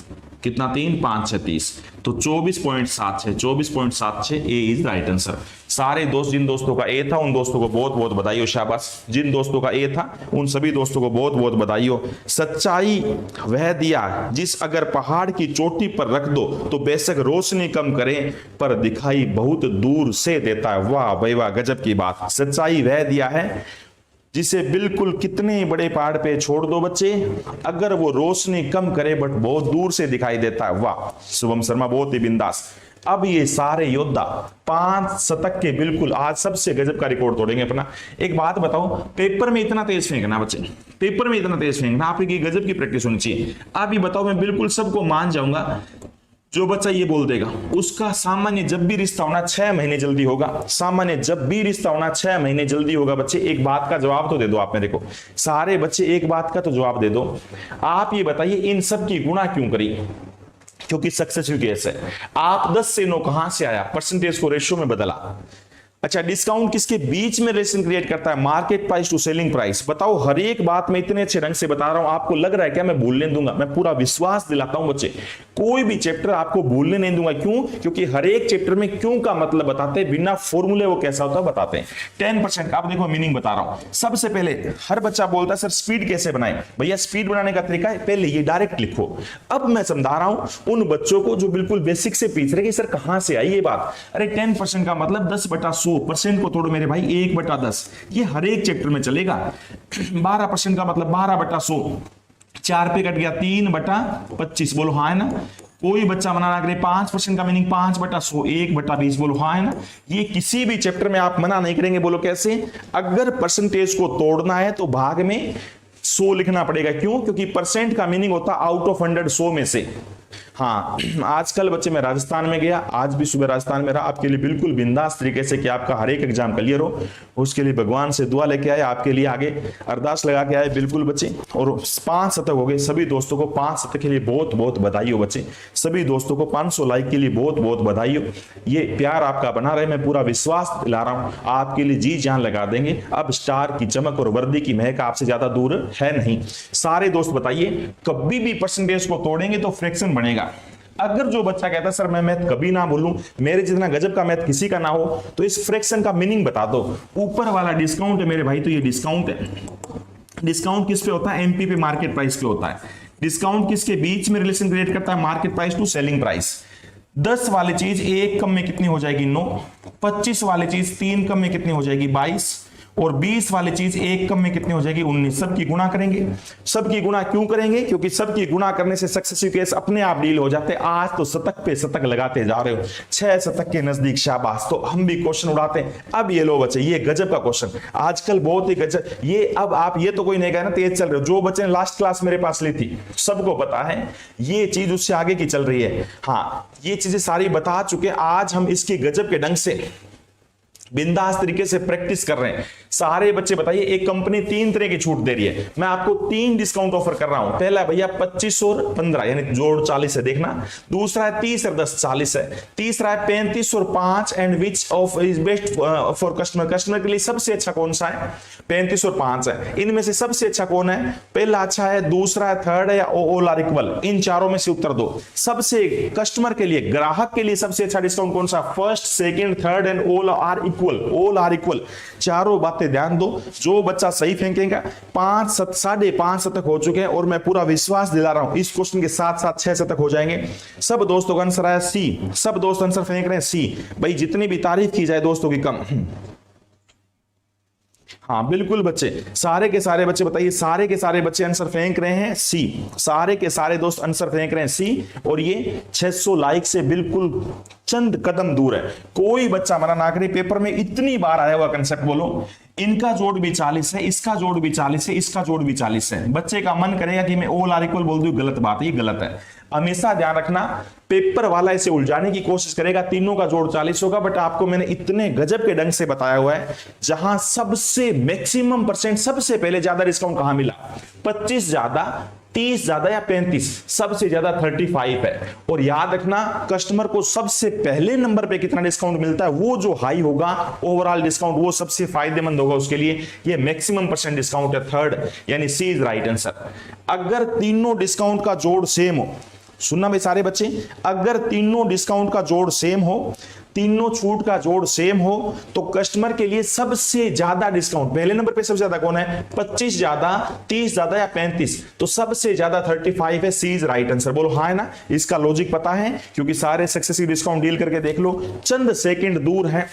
Speaker 1: कितना 3 5 6 30, तो 24.76, 24.76 ए इज राइट आंसर। सारे दोस्त, जिन दोस्तों का ए था उन दोस्तों को बहुत बहुत बधाई हो, शाबाश। जिन दोस्तों का ए था उन सभी दोस्तों को बहुत बहुत बधाई हो। सच्चाई वह दिया जिस अगर पहाड़ की चोटी पर रख दो तो बेशक रोशनी कम करे पर दिखाई बहुत दूर से देता है। वाह भाई वाह, गजब की बात। सच्चाई वह दिया है जिसे बिल्कुल कितने बड़े पहाड़ पे छोड़ दो बच्चे, अगर वो रोशनी कम करे बट बहुत दूर से दिखाई देता है। वाह शुभम शर्मा, बहुत ही बिंदास। अब ये सारे योद्धा 5 शतक के बिल्कुल आज सबसे गजब का रिकॉर्ड तोड़ेंगे अपना। एक बात बताओ, पेपर में इतना तेज फेंकना बच्चे, पेपर में इतना तेज फेंकना, आपकी गजब की प्रैक्टिस होनी चाहिए। आप ये बताओ, मैं बिल्कुल सबको मान जाऊंगा, जो बच्चा ये बोल देगा उसका सामान्य जब भी रिश्ता होना 6 महीने जल्दी होगा, सामान्य जब भी रिश्ता होना 6 महीने जल्दी होगा। बच्चे एक बात का जवाब तो दे दो आप मेरे को, सारे बच्चे एक बात का तो जवाब दे दो। आप ये बताइए इन सब की गुणा क्यों करी, क्योंकि सक्सेसिव केस है। आप 10 से 9 कहां से आया, परसेंटेज को रेशियो में बदला। अच्छा, डिस्काउंट किसके बीच में रिलेशन क्रिएट करता है, market price to selling price. बताओ, हर एक बात मैं इतने अच्छे ढंग से बता रहा हूं, आपको लग रहा है क्या मैं भूलने दूंगा? मैं पूरा विश्वास दिलाता हूं बच्चे, कोई भी चैप्टर आपको भूलने नहीं दूंगा। क्यों? क्योंकि हर एक चैप्टर में क्यों का मतलब बताते हैं, बिना फॉर्मूले वो कैसा होता है बताते हैं। 10% आप देखो मीनिंग बता रहा हूं। सबसे पहले हर बच्चा बोलता है सर स्पीड कैसे बनाए, भैया स्पीड बनाने का तरीका है पहले ये डायरेक्ट लिखो। अब मैं समझा रहा हूं उन बच्चों को जो बिल्कुल बेसिक से पूछ रहे कि सर कहां से आई ये बात। अरे 10% का मतलब 10/100, परसेंट को तोड़ो मेरे भाई 1/10, ये हर एक चैप्टर में चलेगा। 12% का मतलब 12/100, 4 पे कट गया 3/25, बोलो हाँ है ना। कोई बच्चा मना ना करे, 5% का मीनिंग 5/100, 1/20, बोलो हाँ है ना। ये किसी भी चैप्टर में आप मना नहीं करेंगे। बोलो कैसे? अगर परसेंटेज को तोड़ना है तो भाग में 100 लिखना पड़ेगा। क्यों? क्योंकि परसेंट का मीनिंग होता है आउट ऑफ 100, 100 में से। हाँ, आजकल बच्चे मैं राजस्थान में गया, आज भी सुबह राजस्थान में रहा, आपके लिए बिल्कुल बिंदास तरीके से कि आपका हर एक एग्जाम क्लियर हो, उसके लिए भगवान से दुआ लेके आए, आपके लिए आगे अरदास लगा के आए बिल्कुल बच्चे। और 5 शतक हो गए। सभी दोस्तों को 5 शतक के लिए बहुत बहुत बधाई हो बच्चे। सभी दोस्तों को 500 लाइक के लिए बहुत बहुत बधाई हो। ये प्यार आपका बना रहे, मैं पूरा विश्वास दिला रहा हूं, आपके लिए जी जान लगा देंगे। अब स्टार की चमक और वर्दी की महक आपसे ज्यादा दूर है नहीं। सारे दोस्त बताइए, कभी भी परसेंटेज को तोड़ेंगे तो फ्रैक्शन बनेगा। अगर जो बच्चा कहता है सर मैं मैथ कभी ना भूलूं, मेरे जितना गजब का मैथ किसी का ना हो, तो इस फ्रैक्शन का मीनिंग बता दो। ऊपर वाला डिस्काउंट है मेरे भाई, तो ये डिस्काउंट है। डिस्काउंट किस पे होता है? एमपी पे, मार्केट प्राइस पे होता है। डिस्काउंट किसके बीच में रिलेशन क्रिएट करता है? Market price to selling price. 10 वाली चीज 1 कम में कितनी हो जाएगी? 9। 25 वाली चीज 3 कम में कितनी हो जाएगी? 22। और 20 वाली चीज 1 कम में कितनी हो जाएगी? 19। सबकी गुणा करेंगे। सबकी गुणा क्यों करेंगे? क्योंकि सबकी गुणा करने से सक्सेसिव केस अपने आप डील हो जाते हैं। आज तो शतक पे शतक लगाते जा रहे हो, 6 शतक के नजदीक, शाबाश। तो हम भी क्वेश्चन उड़ाते हैं। अब ये लो बच्चे, ये गजब का क्वेश्चन आजकल बहुत ही गजब। ये अब आप ये तो कोई नहीं कहना तेज चल रहे हो, जो बच्चे ने लास्ट क्लास मेरे पास ली थी सबको पता है ये चीज उससे आगे की चल रही है। हाँ, ये चीजें सारी बता चुके। आज हम इसकी गजब के ढंग से बिंदास तरीके से प्रैक्टिस कर रहे हैं सारे बच्चे। बताइए, एक कंपनी 3 तरह की छूट दे रही है, मैं आपको 3 डिस्काउंट ऑफर कर रहा हूं। पहला भैया 25 और 15 यानी जोड़ 40 है, देखना। दूसरा है 30 और 10 40 है। तीसरा है 35 और 5 and which of is best for customer, customer के लिए सबसे अच्छा कौन सा है? 35 और 5 है। इनमें से सबसे अच्छा कौन है? पहला अच्छा है, दूसरा है, थर्ड है या ऑल आर इक्वल? इन चारों में से उत्तर दो। सबसे कस्टमर के लिए, ग्राहक के लिए सबसे अच्छा डिस्काउंट कौन सा? First, second, third and all are equal. All are equal, चारों बातें ध्यान दो। जो बच्चा सही फेंकेगा, 5 5.5 शतक हो चुके हैं और मैं पूरा विश्वास दिला रहा हूं इस क्वेश्चन के साथ साथ 6 शतक हो जाएंगे। सब दोस्तों का आंसर आया सी, सब दोस्त आंसर फेंक रहे हैं सी। भाई जितनी भी तारीफ की जाए दोस्तों की कम। हाँ बिल्कुल बच्चे, सारे के सारे बच्चे बताइए, सारे के सारे बच्चे आंसर फेंक रहे हैं सी, सारे के सारे दोस्त आंसर फेंक रहे हैं सी। और ये 600 लाइक से बिल्कुल चंद कदम दूर है। कोई बच्चा मना ना करे, पेपर में इतनी बार आया हुआ कंसेप्ट बोलो, इनका जोड़ भी 40 है, इसका जोड़ भी 40 है, इसका जोड़ भी 40 है। बच्चे का मन करेगा कि मैं ऑल आर इक्वल बोल दूं, गलत बात है, ये गलत है। हमेशा ध्यान रखना, पेपर वाला इसे उलझाने की कोशिश करेगा, तीनों का जोड़ 40 होगा, बट आपको मैंने इतने गजब के ढंग से बताया हुआ है। जहां सबसे मैक्सिमम परसेंट, सबसे पहले ज्यादा डिस्काउंट कहां मिला? 25 ज्यादा, 30 ज्यादा या 35? सबसे ज्यादा 35 है। और याद रखना, कस्टमर को सबसे पहले नंबर पे कितना डिस्काउंट मिलता है, वो जो हाई होगा ओवरऑल डिस्काउंट, वो सबसे फायदेमंद होगा उसके लिए। ये मैक्सिमम परसेंट डिस्काउंट है, थर्ड, यानी सी इज राइट आंसर। अगर तीनों डिस्काउंट का जोड़ सेम हो, सुनना भाई सारे बच्चे, अगर तीनों डिस्काउंट का जोड़ सेम हो, तीनों छूट का जोड़ सेम हो, तो कस्टमर के लिए सबसे ज्यादा डिस्काउंट, पहले नंबर पे सबसे ज्यादा कौन है? 25 ज्यादा, 30 ज्यादा या 35? तो सबसे ज्यादा 35 है, सी इज राइट आंसर। बोलो हाँ है ना? इसका लॉजिक पता है, क्योंकि सारे सक्सेसिव डिस्काउंट डील करके देख लो, चंद सेकंड दूर है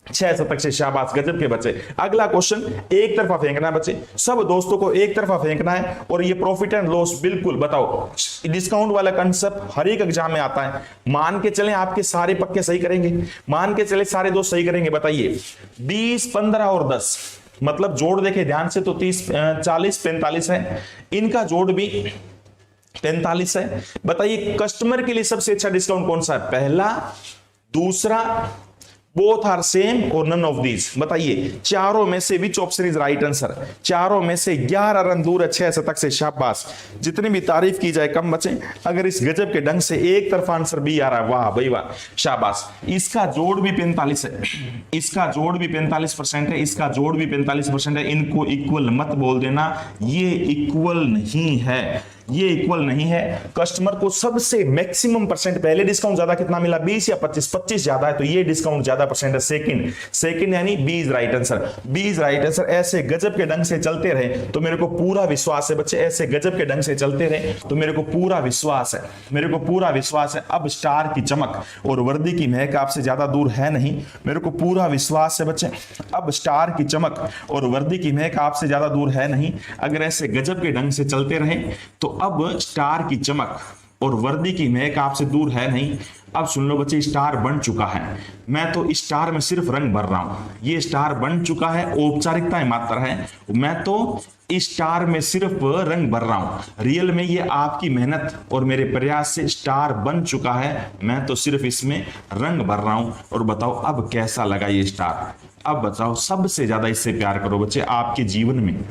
Speaker 1: 6 शतक से। शाबाश, गजब के बच्चे। अगला क्वेश्चन एक तरफा फेंकना है बच्चे, सब दोस्तों को एक तरफा फेंकना है। और ये प्रॉफिट एंड लॉस, बिल्कुल बताओ, डिस्काउंट वाला कंसेप्ट हर एक एग्जाम में आता है। मान के चले आपके सारे पक्के सही करेंगे, मान के चले सारे दोस्त सही करेंगे। बताइए 20, 15 और 10, मतलब जोड़ देखे ध्यान से तो 30, 40, 45 है। इनका जोड़ भी 45 है। बताइए कस्टमर के लिए सबसे अच्छा डिस्काउंट कौन सा है? पहला, दूसरा, बोथ आर सेम और नन ऑफ दीज? बताइए चारों में से which option is right answer? चारों में से 11 रन दूर है 6 शतक से। शाबाश, जितनी भी तारीफ की जाए कम बचे। अगर इस गजब के ढंग से एक तरफा आंसर भी आ रहा है, वाह भाई वाह, शाबाश। इसका जोड़ भी 45 है, इसका जोड़ भी 45% है, इसका जोड़ भी 45% है। इनको इक्वल मत बोल देना, ये इक्वल नहीं है, ये इक्वल नहीं है। कस्टमर को सबसे मैक्सिमम परसेंट, पहले डिस्काउंट ज्यादा कितना मिला? 20 या 25? 25 ज्यादा है, तो ये डिस्काउंट ज्यादा परसेंट है, सेकंड। सेकंड यानी B is right answer, B is right answer. ऐसे गजब के ढंग से चलते रहे तो मेरे को पूरा विश्वास है बच्चे, ऐसे गजब के ढंग से चलते रहे तो मेरे को पूरा विश्वास है, मेरे को पूरा विश्वास है। अब स्टार की चमक और वर्दी की महक आपसे ज्यादा दूर है नहीं, मेरे को पूरा विश्वास है बच्चे। अब स्टार की चमक और वर्दी की महक आपसे ज्यादा दूर है नहीं। अगर ऐसे गजब के ढंग से चलते रहे तो अब स्टार की चमक और वर्दी की महक आपसे दूर है नहीं। अब सुन लो बच्चे, स्टार बन चुका है, मैं तो स्टार में सिर्फ रंग भर रहा हूं। ये स्टार बन चुका है, औपचारिकताएं मात्र है, मैं तो स्टार में सिर्फ रंग भर रहा हूं। रियल में ये आपकी मेहनत और मेरे प्रयास से स्टार बन चुका है, मैं तो सिर्फ इसमें रंग भर रहा हूं। और बताओ अब कैसा लगा ये स्टार? अब बताओ, सबसे ज्यादा इससे प्यार करो बच्चे आपके जीवन में,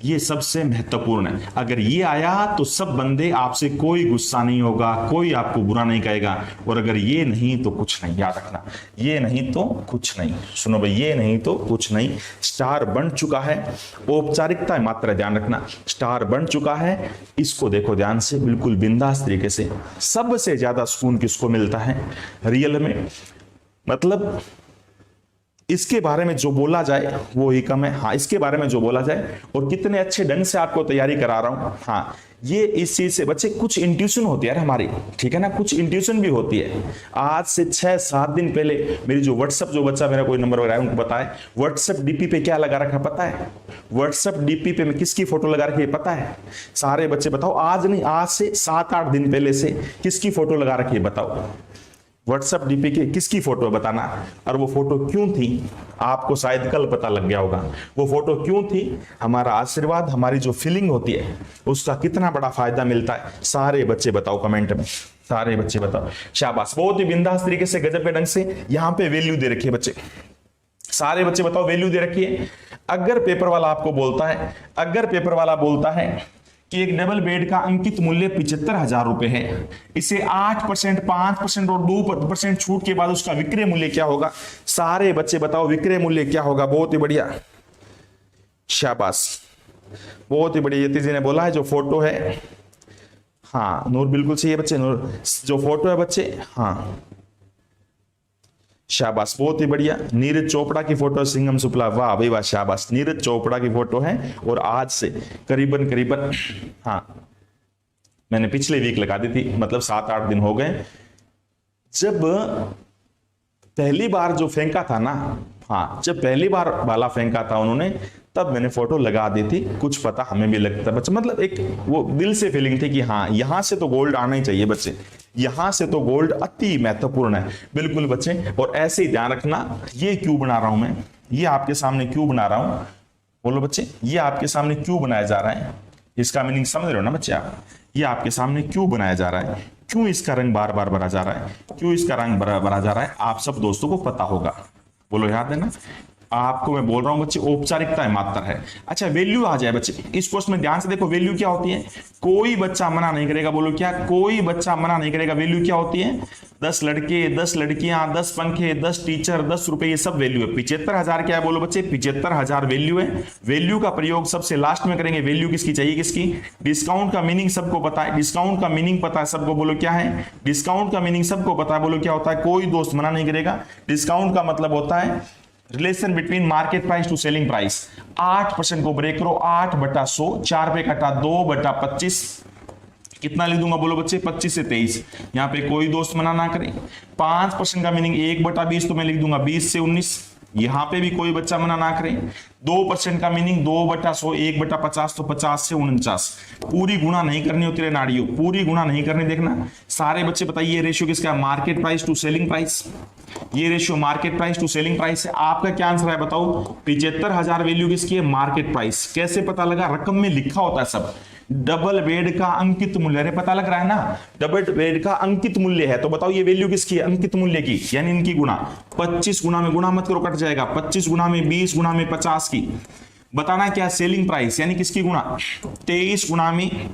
Speaker 1: ये सबसे महत्वपूर्ण है। अगर ये आया तो सब बंदे आपसे, कोई गुस्सा नहीं होगा, कोई आपको बुरा नहीं कहेगा। और अगर ये नहीं तो कुछ नहीं, याद रखना, ये नहीं तो कुछ नहीं। सुनो भाई, ये नहीं तो कुछ नहीं। स्टार बन चुका है, औपचारिकता मात्र, ध्यान रखना, स्टार बन चुका है। इसको देखो ध्यान से, बिल्कुल बिंदास तरीके से। सबसे ज्यादा सुकून किसको मिलता है रियल में? मतलब इसके बारे में जो बोला जाए वो ही कम है। हाँ, इसके बारे में जो बोला जाए, और कितने अच्छे ढंग से आपको तैयारी करा रहा हूं। हाँ, ये इस चीज से बच्चे कुछ इंट्यूशन होती है यार हमारी, ठीक है ना, कुछ इंट्यूशन भी होती है। आज से 6-7 दिन पहले मेरी जो व्हाट्सएप, जो बच्चा मेरा कोई नंबर वगैरह उनको बताए, व्हाट्सएप डीपी पे क्या लगा रखा पता है? व्हाट्सएप डीपी पे मैं किसकी फोटो लगा रखी है पता है? सारे बच्चे बताओ, आज नहीं, आज से 7-8 दिन पहले से किसकी फोटो लगा रखी है बताओ? व्हाट्सएप डीपी के किसकी फोटो बताना। और वो फोटो क्यों थी आपको शायद कल पता लग गया होगा। वो फोटो क्यों थी? हमारा आशीर्वाद, हमारी जो फीलिंग होती है उसका कितना बड़ा फायदा मिलता है। सारे बच्चे बताओ कमेंट में, सारे बच्चे बताओ। शाबाश, बहुत ही बिंदास तरीके से, गजब के ढंग से यहाँ पे वैल्यू दे रखी है बच्चे। सारे बच्चे बताओ वैल्यू दे रखी है। अगर पेपर वाला आपको बोलता है, अगर पेपर वाला बोलता है कि एक डबल बेड का अंकित मूल्य 75,000 रुपए है, इसे 8%, 5% और 2% छूट के बाद उसका विक्रय मूल्य क्या होगा? सारे बच्चे बताओ विक्रय मूल्य क्या होगा? बहुत ही बढ़िया, शाबाश, बहुत ही बढ़िया। यतीश जी ने बोला है जो फोटो है, हाँ नूर बिल्कुल सही है बच्चे, नूर जो फोटो है बच्चे, हाँ शाबाश, बहुत ही बढ़िया। नीरज चोपड़ा की फोटो, सिंघम शुक्ला, वाह भाई वाह, शाबाश, नीरज चोपड़ा की फोटो है और आज से करीबन हाँ मैंने पिछले वीक लगा दी थी, मतलब 7-8 दिन हो गए। जब पहली बार जो फेंका था ना, हाँ जब पहली बार भाला फेंका था उन्होंने, तब मैंने फोटो लगा दी थी। कुछ पता हमें भी लगता बच्चे, मतलब एक वो दिल से फीलिंग थी कि हाँ यहां से तो गोल्ड आना ही चाहिए बच्चे, यहां से तो गोल्ड अति महत्वपूर्ण है। बिल्कुल बच्चे, और ऐसे ही ध्यान रखना, ये क्यों बना रहा हूं मैं, ये आपके सामने क्यों बना रहा हूं, बोलो बच्चे, ये आपके सामने क्यों बनाया जा रहा है? इसका मीनिंग समझ रहे हो ना बच्चे आप? ये आपके सामने क्यों बनाया जा रहा है, क्यों इसका रंग बार बार भरा जा रहा है, क्यों इसका रंग भरा जा रहा है, आप सब दोस्तों को पता होगा। बोलो याद है ना? आपको मैं बोल रहा हूं बच्चे, औपचारिकता मात्र है। अच्छा वैल्यू आ जाए बच्चे, इस क्वेश्चन में ध्यान से देखो, वैल्यू क्या होती है? कोई बच्चा मना नहीं करेगा, बोलो क्या? कोई बच्चा मना नहीं करेगा। वैल्यू क्या होती है? 10 लड़के, 10 लड़कियां, 10 पंखे, 10 टीचर, 10 रुपए, ये सब वैल्यू है। 75,000 क्या है बोलो बच्चे? 75,000 वैल्यू है। वैल्यू का प्रयोग सबसे लास्ट में करेंगे। वैल्यू किसकी चाहिए? किसकी? डिस्काउंट का मीनिंग सबको पता है, डिस्काउंट का मीनिंग पता है सबको, बोलो क्या है? डिस्काउंट का मीनिंग सबको पता है, बोलो क्या होता है? कोई दोस्त मना नहीं करेगा। डिस्काउंट का मतलब होता है relation between market price to selling price. 8% को ब्रेक करो, 8/100, 4 पे कटा 2/25, कितना लिख दूंगा बोलो बच्चे? 25 से 23। यहां पे कोई दोस्त मना ना करे। 5% का मीनिंग 1/20, तो मैं लिख दूंगा 20 से 19। यहां पे भी कोई बच्चा मना ना करे। 2% का मीनिंग 2/100, 1/50, तो 50 से 49। पूरी गुणा नहीं करनी होती रे नाड़ियों, पूरी गुणा नहीं करनी। देखना सारे बच्चे बताइए, ये रेशियो किसका है? Market price to selling price. ये ratio market price to selling price है। आपका क्या आंसर है बताओ? 75,000 वैल्यू किसकी है? Market price. कैसे पता लगा? रकम में लिखा होता है सब। डबल बेड का अंकित मूल्य, अरे पता लग रहा है ना, डबल बेड का अंकित मूल्य है, तो बताओ ये वैल्यू किसकी है? अंकित मूल्य की, यानी इनकी गुणा। 25 गुना में, गुणा मत करो कट जाएगा, 25 गुना में 20 गुना में 50 की। बताना क्या? सेलिंग प्राइस, यानी किसकी गुणा? 23 गुना में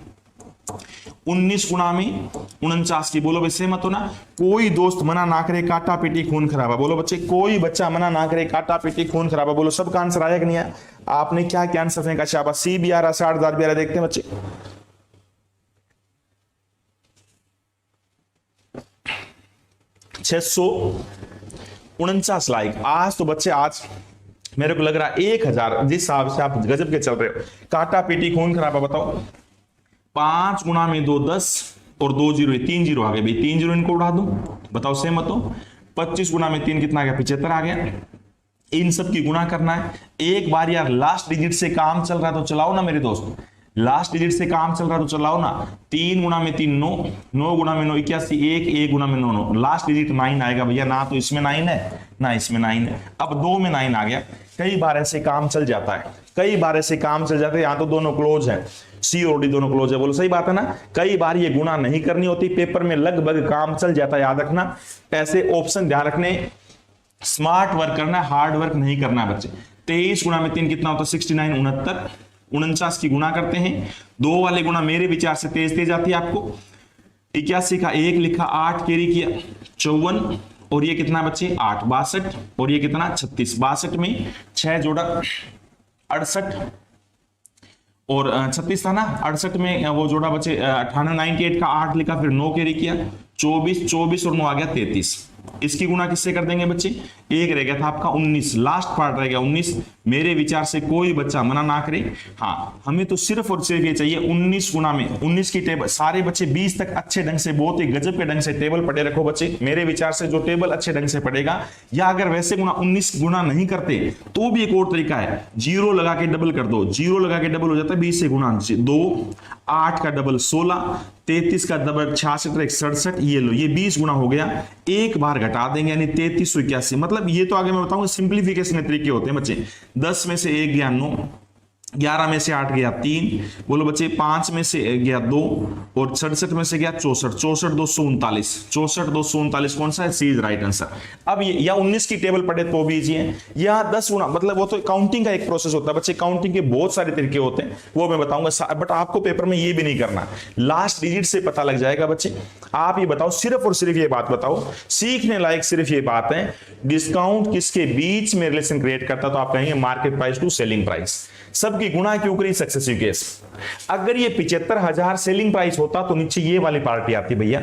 Speaker 1: 19 गुना में 49 की। बोलो वैसे मत हो ना? कोई दोस्त मना ना करे, काटा पीटी खून खराबा। बोलो बच्चे, कोई बच्चा मना ना करे, काटा पीटी खून खराबा। बोलो सबका आंसर आया कि नहीं आया? आपने क्या क्या आंसर फेंका? शाबाश। सी भी आ रहा, 60,000 भी आ रहा, देखते हैं बच्चे। 649 लाइक। आज तो बच्चे, आज मेरे को लग रहा है 1000, जिस हिसाब से आप गजब के चल रहे हो। काटा पीटी खून खराबा बताओ। 5 गुना में 2 10 और 2 जीरो, 3 जीरो आ गए भाई, 3 जीरो इनको उड़ा दूं, बताओ सेम मत हो। 25 गुना में 3 कितना आ गया? 75 आ गया। इन सब की गुना करना है। एक बार यार लास्ट डिजिट से काम चल रहा है तो चलाओ ना मेरे दोस्त, लास्ट डिजिट से काम चल रहा है तो चलाओ ना। 3 गुना में 3 9, 9 गुना में 9 81, 1 गुना में 9 9, लास्ट डिजिट 9 आएगा भैया। ना तो इसमें 9 है ना इसमें 9 है। अब 2 में 9 आ गया। कई बार ऐसे काम चल जाता है, कई बार ऐसे काम चल जाते हैं। यहाँ तो दोनों क्लोज है, सी और डी दोनों क्लोज है। बोलो सही बात है ना? कई बार ये गुणा नहीं करनी होती, पेपर में लगभग काम चल जाता है। याद रखना, ऐसे ऑप्शन ध्यान रखने। स्मार्ट वर्क करना है, हार्ड वर्क नहीं करना है बच्चे। 23 गुना में 3 कितना होता है? 69, 69, 49 की गुना करते हैं। 2 वाले गुना मेरे विचार से तेज तेज आती है आपको। 81 का 1 लिखा, 8 कैरी किया, 54, और ये कितना बच्चे? 8, 62, और ये कितना? 36। 62 में 6 जोड़ा 68, और 36 था ना, 68 में वो जोड़ा बचे 98, 98 का 8 लिखा, फिर 9 कैरी किया, 24, 24 और 9 आ गया 33। इसकी गुणा किससे कर देंगे बच्चे? 1 रह गया था आपका 19, लास्ट पार्ट रह गया 19। मेरे विचार से कोई बच्चा मना ना करे। हाँ, हमें तो सिर्फ और सिर्फ ये चाहिए 19 गुना में 19 की टेबल। सारे बच्चे 20 तक अच्छे ढंग से, बहुत ही गजब के ढंग से टेबल पढ़े रखो बच्चे। मेरे विचार से जो टेबल अच्छे ढंग से पढ़ेगा, या अगर वैसे गुना 19 गुना नहीं करते तो भी एक और तरीका है, 0 लगा के डबल कर दो। 0 लगा के डबल हो जाता है 20 से गुना 2, 8 का डबल 16, 33 का डबल 66, 67, ये लो, ये 20 गुना हो गया। एक बार घटा देंगे यानी 3381। मतलब ये तो आगे मैं बताऊंगा, सिंप्लीफिकेशन के तरीके होते हैं बच्चे। 10 में से 1 गया 9, 11 में से 8 गया 3, बोलो बच्चे 5 में से गया 2 और 67 में से गया 64, 64 239, 64 239 कौन सा है? सी इज राइट आंसर। अब ये या 19 की टेबल पढ़े तो बीजिए, या 10 गुना, मतलब वो तो काउंटिंग का एक प्रोसेस होता है बच्चे, काउंटिंग के बहुत सारे तरीके होते हैं वो मैं बताऊंगा, बट आपको पेपर में ये भी नहीं करना, लास्ट डिजिट से पता लग जाएगा बच्चे। आप ये बताओ, सिर्फ और सिर्फ ये बात बताओ, सीखने लायक सिर्फ ये बात है, डिस्काउंट किसके बीच में रिलेशन क्रिएट करता, तो आप कहेंगे market price to selling price. सबकी गुणा क्यों करी? Successive case. अगर ये 75,000 सेलिंग प्राइस होता तो नीचे ये वाली पार्टी आती भैया,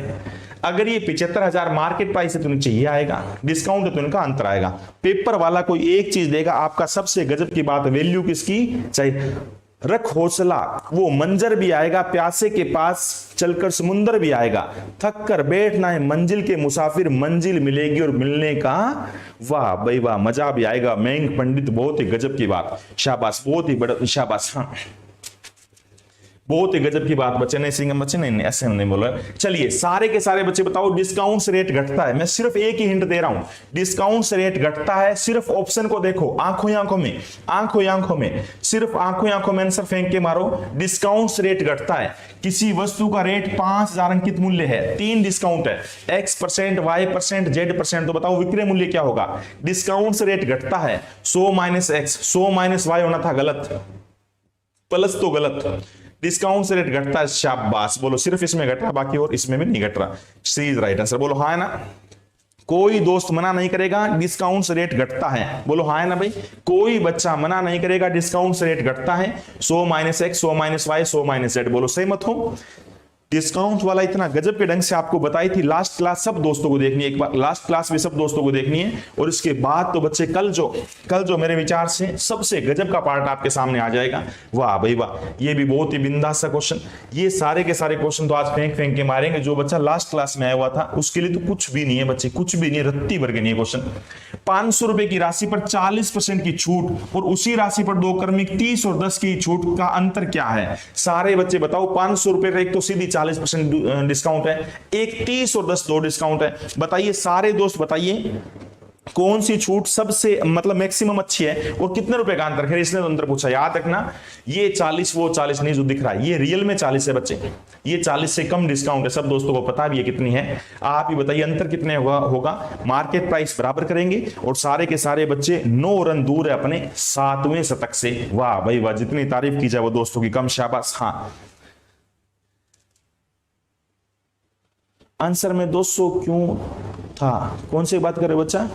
Speaker 1: अगर ये 75,000 मार्केट प्राइस है तो नीचे ये आएगा, डिस्काउंट है तो इनका अंतर आएगा। पेपर वाला कोई एक चीज देगा आपका, सबसे गजब की बात, वैल्यू किसकी चाहिए? रख हौसला, वो मंजर भी आएगा, प्यासे के पास चलकर समुंदर भी आएगा, थक कर बैठना है मंजिल के मुसाफिर, मंजिल मिलेगी और मिलने का वाह भाई वाह मजा भी आएगा। मयंक पंडित, बहुत ही गजब की बात, शाबाश, बहुत ही बड़ा शाबाश, हाँ बहुत ही गजब की बात बच्चे। नहीं सिंगम बच्चे, नहीं ऐसे नहीं बोला। चलिए सारे के सारे बच्चे बताओ, डिस्काउंट रेट घटता है, मैं सिर्फ एक ही हिंट दे रहा हूं, डिस्काउंट रेट घटता है, सिर्फ ऑप्शन को देखो, आंखों आंखों में, आंखों आंखों में, सिर्फ आंखों आंखों में आंसर फेंक के मारो, डिस्काउंट रेट घटता है। किसी वस्तु का रेट 5,000 अंकित मूल्य है, 3 डिस्काउंट है, X%, Y%, Z%, तो बताओ विक्रय मूल्य क्या होगा? डिस्काउंट रेट घटता है, 100 - X, 100 - Y होना था गलत, प्लस तो गलत, डिस्काउंट से रेट घटता है, शाबाश, बोलो सिर्फ इसमें घट रहा, बाकी और इसमें भी नहीं घट रहा, सी इज राइट आंसर। बोलो हाँ है ना, कोई दोस्त मना नहीं करेगा डिस्काउंट से रेट घटता है, बोलो हाँ है ना भाई, कोई बच्चा मना नहीं करेगा डिस्काउंट से रेट घटता है, 100 - X, 100 - Y, 100 - Z, बोलो सही मत हो। डिस्काउंट वाला इतना गजब के ढंग से आपको बताई थी, लास्ट क्लास सब दोस्तों को देखनी है, एक बार लास्ट क्लास भी सब दोस्तों को देखनी है, और इसके बाद तो बच्चे कल जो मेरे विचार से सबसे गजब का पार्ट आपके सामने आ जाएगा। वाह भाई वाह, ये भी बहुत ही बिंदास सा क्वेश्चन, ये सारे के सारे क्वेश्चन तो आज फेंक फेंक के मारेंगे। जो बच्चा लास्ट क्लास में आया हुआ था उसके लिए तो कुछ भी नहीं है बच्चे, कुछ भी नहीं, रत्ती भर के नहीं है क्वेश्चन। 500 रुपए की राशि पर 40% की छूट और उसी राशि पर 2 क्रमिक 30 और 10 की छूट का अंतर क्या है? सारे बच्चे बताओ, 500 रुपए का एक तो सीधी 40% डिस्काउंट है, एक 30 और 10 2 डिस्काउंट है, बताइए सारे दोस्त बताइए कौन सी छूट सबसे मतलब मैक्सिमम अच्छी है और कितने रुपए का अंतर है? इसने तो अंतर पूछा, याद रखना ये 40 वो 40 नहीं जो दिख रहा है, ये रियल में 40 है बच्चे, ये 40 से कम डिस्काउंट है, सब दोस्तों को पता भी है कितनी है। आप ही बताइए अंतर कितने होगा? मार्केट प्राइस बराबर करेंगे और सारे के सारे बच्चे 9 रन दूर है अपने 7वें शतक से। वाह भाई वाह, जितनी तारीफ की जाए वो दोस्तों की कम, शाबाश। हाँ आंसर में 200 क्यों था? कौन सी बात कर रहे हो बच्चा?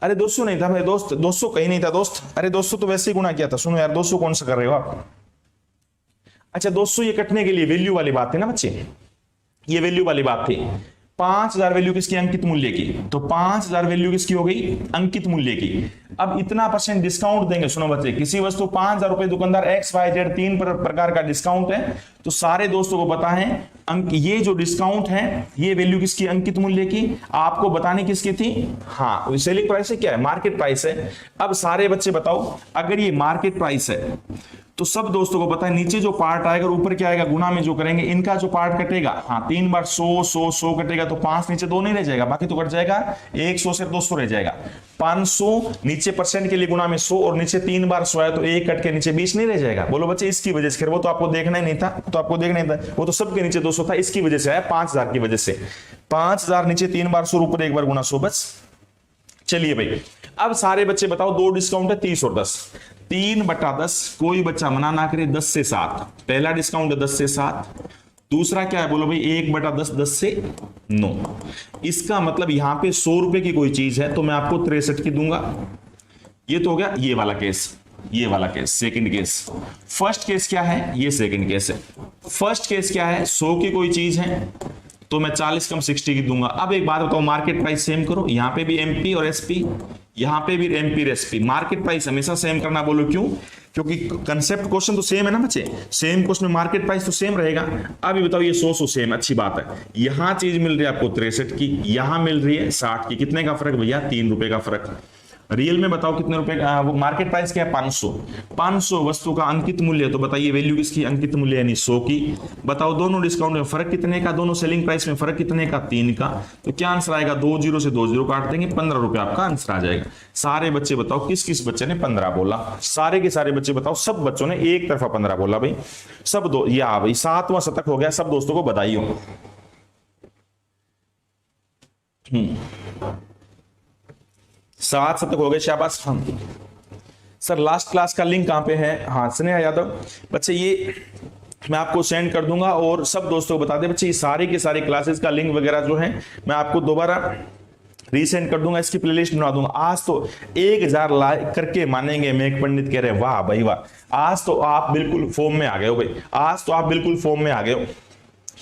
Speaker 1: अरे 200 नहीं था मेरे दोस्त, 200 कहीं नहीं था दोस्त, अरे 200 तो वैसे ही गुना किया था। सुनो यार, 200 कौन सा कर रहे हो आप? अच्छा 200 ये कटने के लिए वैल्यू वाली बात थी ना बच्चे, ये वैल्यू वाली बात थी। 5,000 वैल्यू किसकी? अंकित मूल्य की, तो 5,000 वैल्यू किसकी हो गई? अंकित मूल्य की। अब इतना % डिस्काउंट देंगे, सुनो बच्चे, किसी वस्तु 5,000 रुपए, दुकानदार X, Y, Z 3 प्रकार का डिस्काउंट है, तो सारे दोस्तों को पता है ये जो डिस्काउंट है ये वैल्यू किसकी? अंकित मूल्य की। आपको बतानी किसकी थी? हाँ सेलिंग प्राइस है, क्या है? मार्केट प्राइस है। अब सारे बच्चे बताओ, अगर ये मार्केट प्राइस है तो सब दोस्तों को पता है नीचे जो पार्ट आएगा और ऊपर क्या आएगा? गुना में जो करेंगे इनका जो पार्ट कटेगा, हाँ 3 बार 100 कटेगा तो 5 नीचे 2 नहीं रह जाएगा, बाकी तो कट जाएगा 100 से 200 रह जाएगा। 500 नीचे % के लिए गुना में 100 और नीचे 3 बार 100 है तो 1 कट के नीचे 20 नहीं रह जाएगा। बोलो बच्चे इसकी वजह से, वो तो आपको देखना ही नहीं था, तो आपको देखना ही था, वो तो सबके नीचे 200 था, इसकी वजह से आया 5,000 की वजह से। 5,000 नीचे 3 बार 100 ऊपर 1 बार गुना 100 बस। चलिए भाई अब सारे बच्चे बताओ, 2 डिस्काउंट है 30 और 10, 3/10, कोई बच्चा मना ना करे, 10 से 7। पहला डिस्काउंट है 10 से 7, दूसरा क्या है? बोलो भाई 1/10, 10 से 9। इसका मतलब यहां पे 100 रुपए की कोई चीज है तो मैं आपको 63 की दूंगा। ये तो हो गया ये वाला केस, ये वाला case second case. First case क्या है? ये सेकंड केस है। फर्स्ट केस क्या है? 100 की कोई चीज है तो मैं 40 कम 60 की दूंगा। अब एक बात बताओ, मार्केट प्राइस सेम करो, यहां पे भी एमपी और एसपी, यहां पे भी एमपी और एसपी। मार्केट प्राइस हमेशा सेम करना, बोलो क्यों? क्योंकि कंसेप्ट क्वेश्चन तो सेम है ना बच्चे, सेम क्वेश्चन में मार्केट प्राइस तो सेम रहेगा। अब ये बताओ, ये 100 सेम, अच्छी बात है। यहां चीज मिल रही है आपको 63 की, यहां मिल रही है 60 की, कितने का फर्क भैया? 3 रुपए का फर्क। रियल में बताओ कितने रुपए का, वो मार्केट प्राइस क्या है 500। 500 वस्तु का अंकित मूल्य, तो बताइए वैल्यू किसकी, अंकित मूल्य यानी 100 की। बताओ दोनों डिस्काउंट में फर्क कितने का, दोनों सेलिंग प्राइस में फर्क कितने का, 3 का। तो क्या आंसर आएगा, 2 जीरो से 2 जीरो काट देंगे, 15 रुपए आपका आंसर आ जाएगा। सारे बच्चे बताओ किस किस बच्चे ने 15 बोला, सारे के सारे बच्चे बताओ, सब बच्चों ने एक तरफा 15 बोला भाई। सब दो या भाई 7वां शतक हो गया, सब दोस्तों को बधाई हो। 7 शतक हो गए, शाबाश। हाँ सर लास्ट क्लास का लिंक कहां पे है, हाँ स्नेहा यादव बच्चे, ये मैं आपको सेंड कर दूंगा और सब दोस्तों को बता दें बच्चे, ये सारे के सारे क्लासेस का लिंक वगैरह जो है मैं आपको दोबारा रीसेंड कर दूंगा, इसकी प्लेलिस्ट बना दूंगा। आज तो 1000 लाइक करके मानेंगे, मेघ पंडित कह रहे वाह भाई वाह, आज तो आप बिल्कुल फॉर्म में आ गए हो भाई, आज तो आप बिल्कुल फॉर्म में आ गए हो।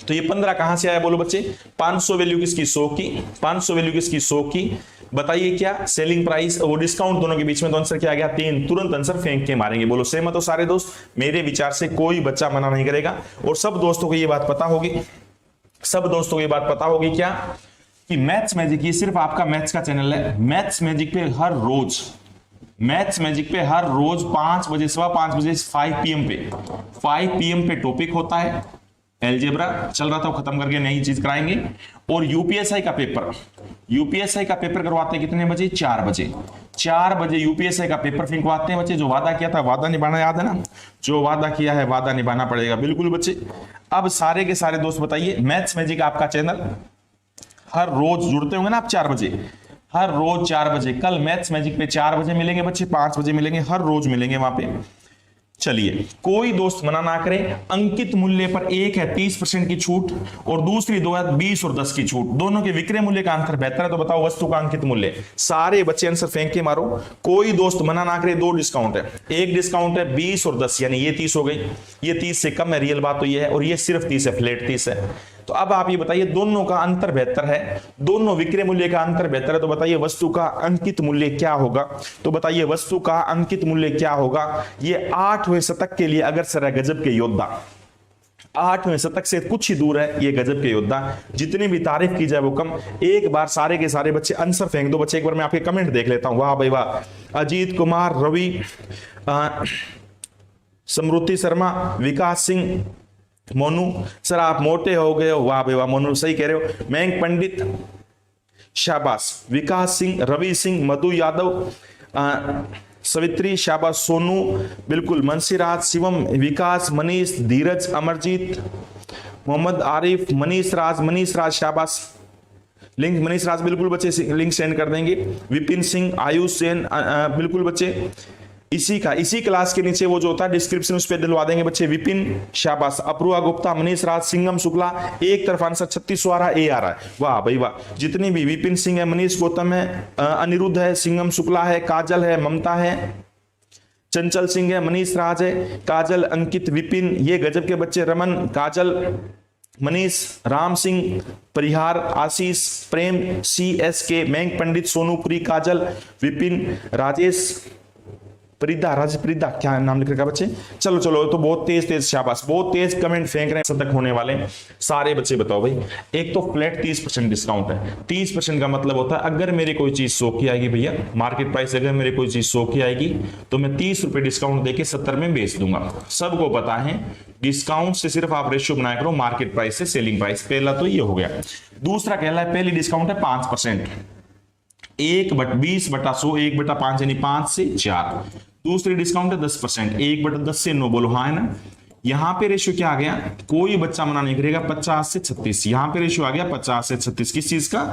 Speaker 1: तो ये 15 कहां से आया बोलो बच्चे, 500 वैल्यू किसकी, 100 की, 500 वैल्यू किसकी, 100 की। बताइए क्या सेलिंग प्राइस और डिस्काउंट दोनों के बीच में, तो आंसर क्या आ गया, 3। तुरंत आंसर फेंक के मारेंगे, बोलो सहमत हो सारे दोस्त, मेरे विचार से कोई बच्चा मना नहीं करेगा। और सब दोस्तों को ये बात पता होगी, सब दोस्तों को ये बात पता होगी क्या कि मैथ्स मैजिक ये सिर्फ आपका मैथ्स का चैनल है। मैथ्स मैजिक पे हर रोज, मैथ्स मैजिक पे हर रोज 5 बजे, सुबह 5 बजे 5 PM पे टॉपिक होता है। एलजेब्रा चल रहा था वो खत्म करके नई चीज कराएंगे। और यूपीएसआई का पेपर, यूपीएसआई का पेपर करवाते हैं कितने बजे, 4 बजे। 4 बजे यूपीएसआई का पेपर फिंकवाते हैं बच्चे। जो वादा किया था वादा निभाना, याद है ना, जो वादा किया है वादा निभाना पड़ेगा, बिल्कुल बच्चे। अब सारे के सारे दोस्त बताइए, मैथ्स मैजिक आपका चैनल हर रोज जुड़ते होंगे ना आप 4 बजे, हर रोज 4 बजे। कल मैथ्स मैजिक पे 4 बजे मिलेंगे बच्चे, 5 बजे मिलेंगे, हर रोज मिलेंगे वहां पे। चलिए कोई दोस्त मना ना करे, अंकित मूल्य पर एक है 30% की छूट और दूसरी 2 है 20 और 10 की छूट, दोनों के विक्रय मूल्य का अंतर बेहतर है। तो बताओ वस्तु का अंकित मूल्य, सारे बच्चे आंसर फेंक के मारो, कोई दोस्त मना ना करे। 2 डिस्काउंट है, एक डिस्काउंट है 20 और 10, यानी ये 30 हो गई, ये 30 से कम है, रियल बात तो ये है, और ये सिर्फ 30 है, फ्लैट 30 है। तो अब आप ये बताइए दोनों का अंतर बेहतर है, दोनों विक्रय मूल्य का अंतर बेहतर है, तो बताइए वस्तु का अंकित मूल्य क्या होगा। तो बताइए वस्तु का अंकित मूल्य क्या होगा। ये 8वें शतक के लिए अगर सर गजब के योद्धा, 8वें शतक से कुछ ही दूर है ये गजब के योद्धा, जितनी भी तारीफ की जाए वो कम। एक बार सारे के सारे बच्चे आंसर फेंक दो बच्चे, एक बार मैं आपके कमेंट देख लेता हूं। वाह भाई वाह, अजीत कुमार, रवि, समृद्धि शर्मा, विकास सिंह, मोनू सर आप मोटे हो गए हो, वाह भाई वाह मोनू सही कह रहे हो। मेघ पंडित शाबाश, विकास सिंह, रवि सिंह, मधु यादव, सवित्री शाबाश, सोनू बिल्कुल, मनसीराज, शिवम, विकास, मनीष, धीरज, अमरजीत, मोहम्मद आरिफ, मनीष राज शाबाश, लिंक मनीष राज बिल्कुल बच्चे लिंक सेंड कर देंगे। विपिन सिंह, आयुष सेन बिल्कुल बच्चे, इसी क्लास के नीचे वो जो होता है डिस्क्रिप्शन उस पर दिलवा देंगे बच्चे। विपिन शाबाश, अपूर्वा गुप्ता, मनीष राज, सिंगम शुक्ला, एक तरफ आंसर 36 आ रहा है, ए आ रहा है, वाह भाई वाह। जितनी भी विपिन सिंह है, मनीष गौतम है, अनिरुद्ध है, सिंगम शुक्ला है, काजल है, ममता है, चंचल सिंह है, मनीष राज है, काजल, अंकित, विपिन, ये गजब के बच्चे, रमन, काजल, मनीष, राम सिंह, परिहार, आशीष, प्रेम, CSK, मेघ पंडित, सोनूपुरी, काजल, विपिन, राजेश, प्रीदा क्या नाम लिख रखा बच्चे। चलो तो बहुत तेज शाबाश, बहुत तेज कमेंट फेंक रहे हैं, शतक होने वाले सारे बच्चे। बताओ भाई, एक तो फ्लैट 30% डिस्काउंट है। 30% का मतलब होता है अगर मेरी कोई चीज 100 की आएगी भैया, मार्केट प्राइस अगर मेरी कोई चीज 100 की आएगी तो मैं 30 रुपए डिस्काउंट देके 70 में बेच दूंगा। सबको पता है डिस्काउंट से सिर्फ आप रेशियो बनाया करो मार्केट प्राइस से सेलिंग प्राइस। पहला तो ये हो गया। दूसरा कहला है, पहली डिस्काउंट है 5%, 1/20/100, 1/5 यानी 5 से 4। दूसरी डिस्काउंट है 10%, 1/10 से 9, बोलो हाँ है ना। यहां पे रेशियो क्या आ गया, कोई बच्चा मना नहीं करेगा, 50 से 36। यहां पे रेशियो आ गया 50 से 36, किस चीज का,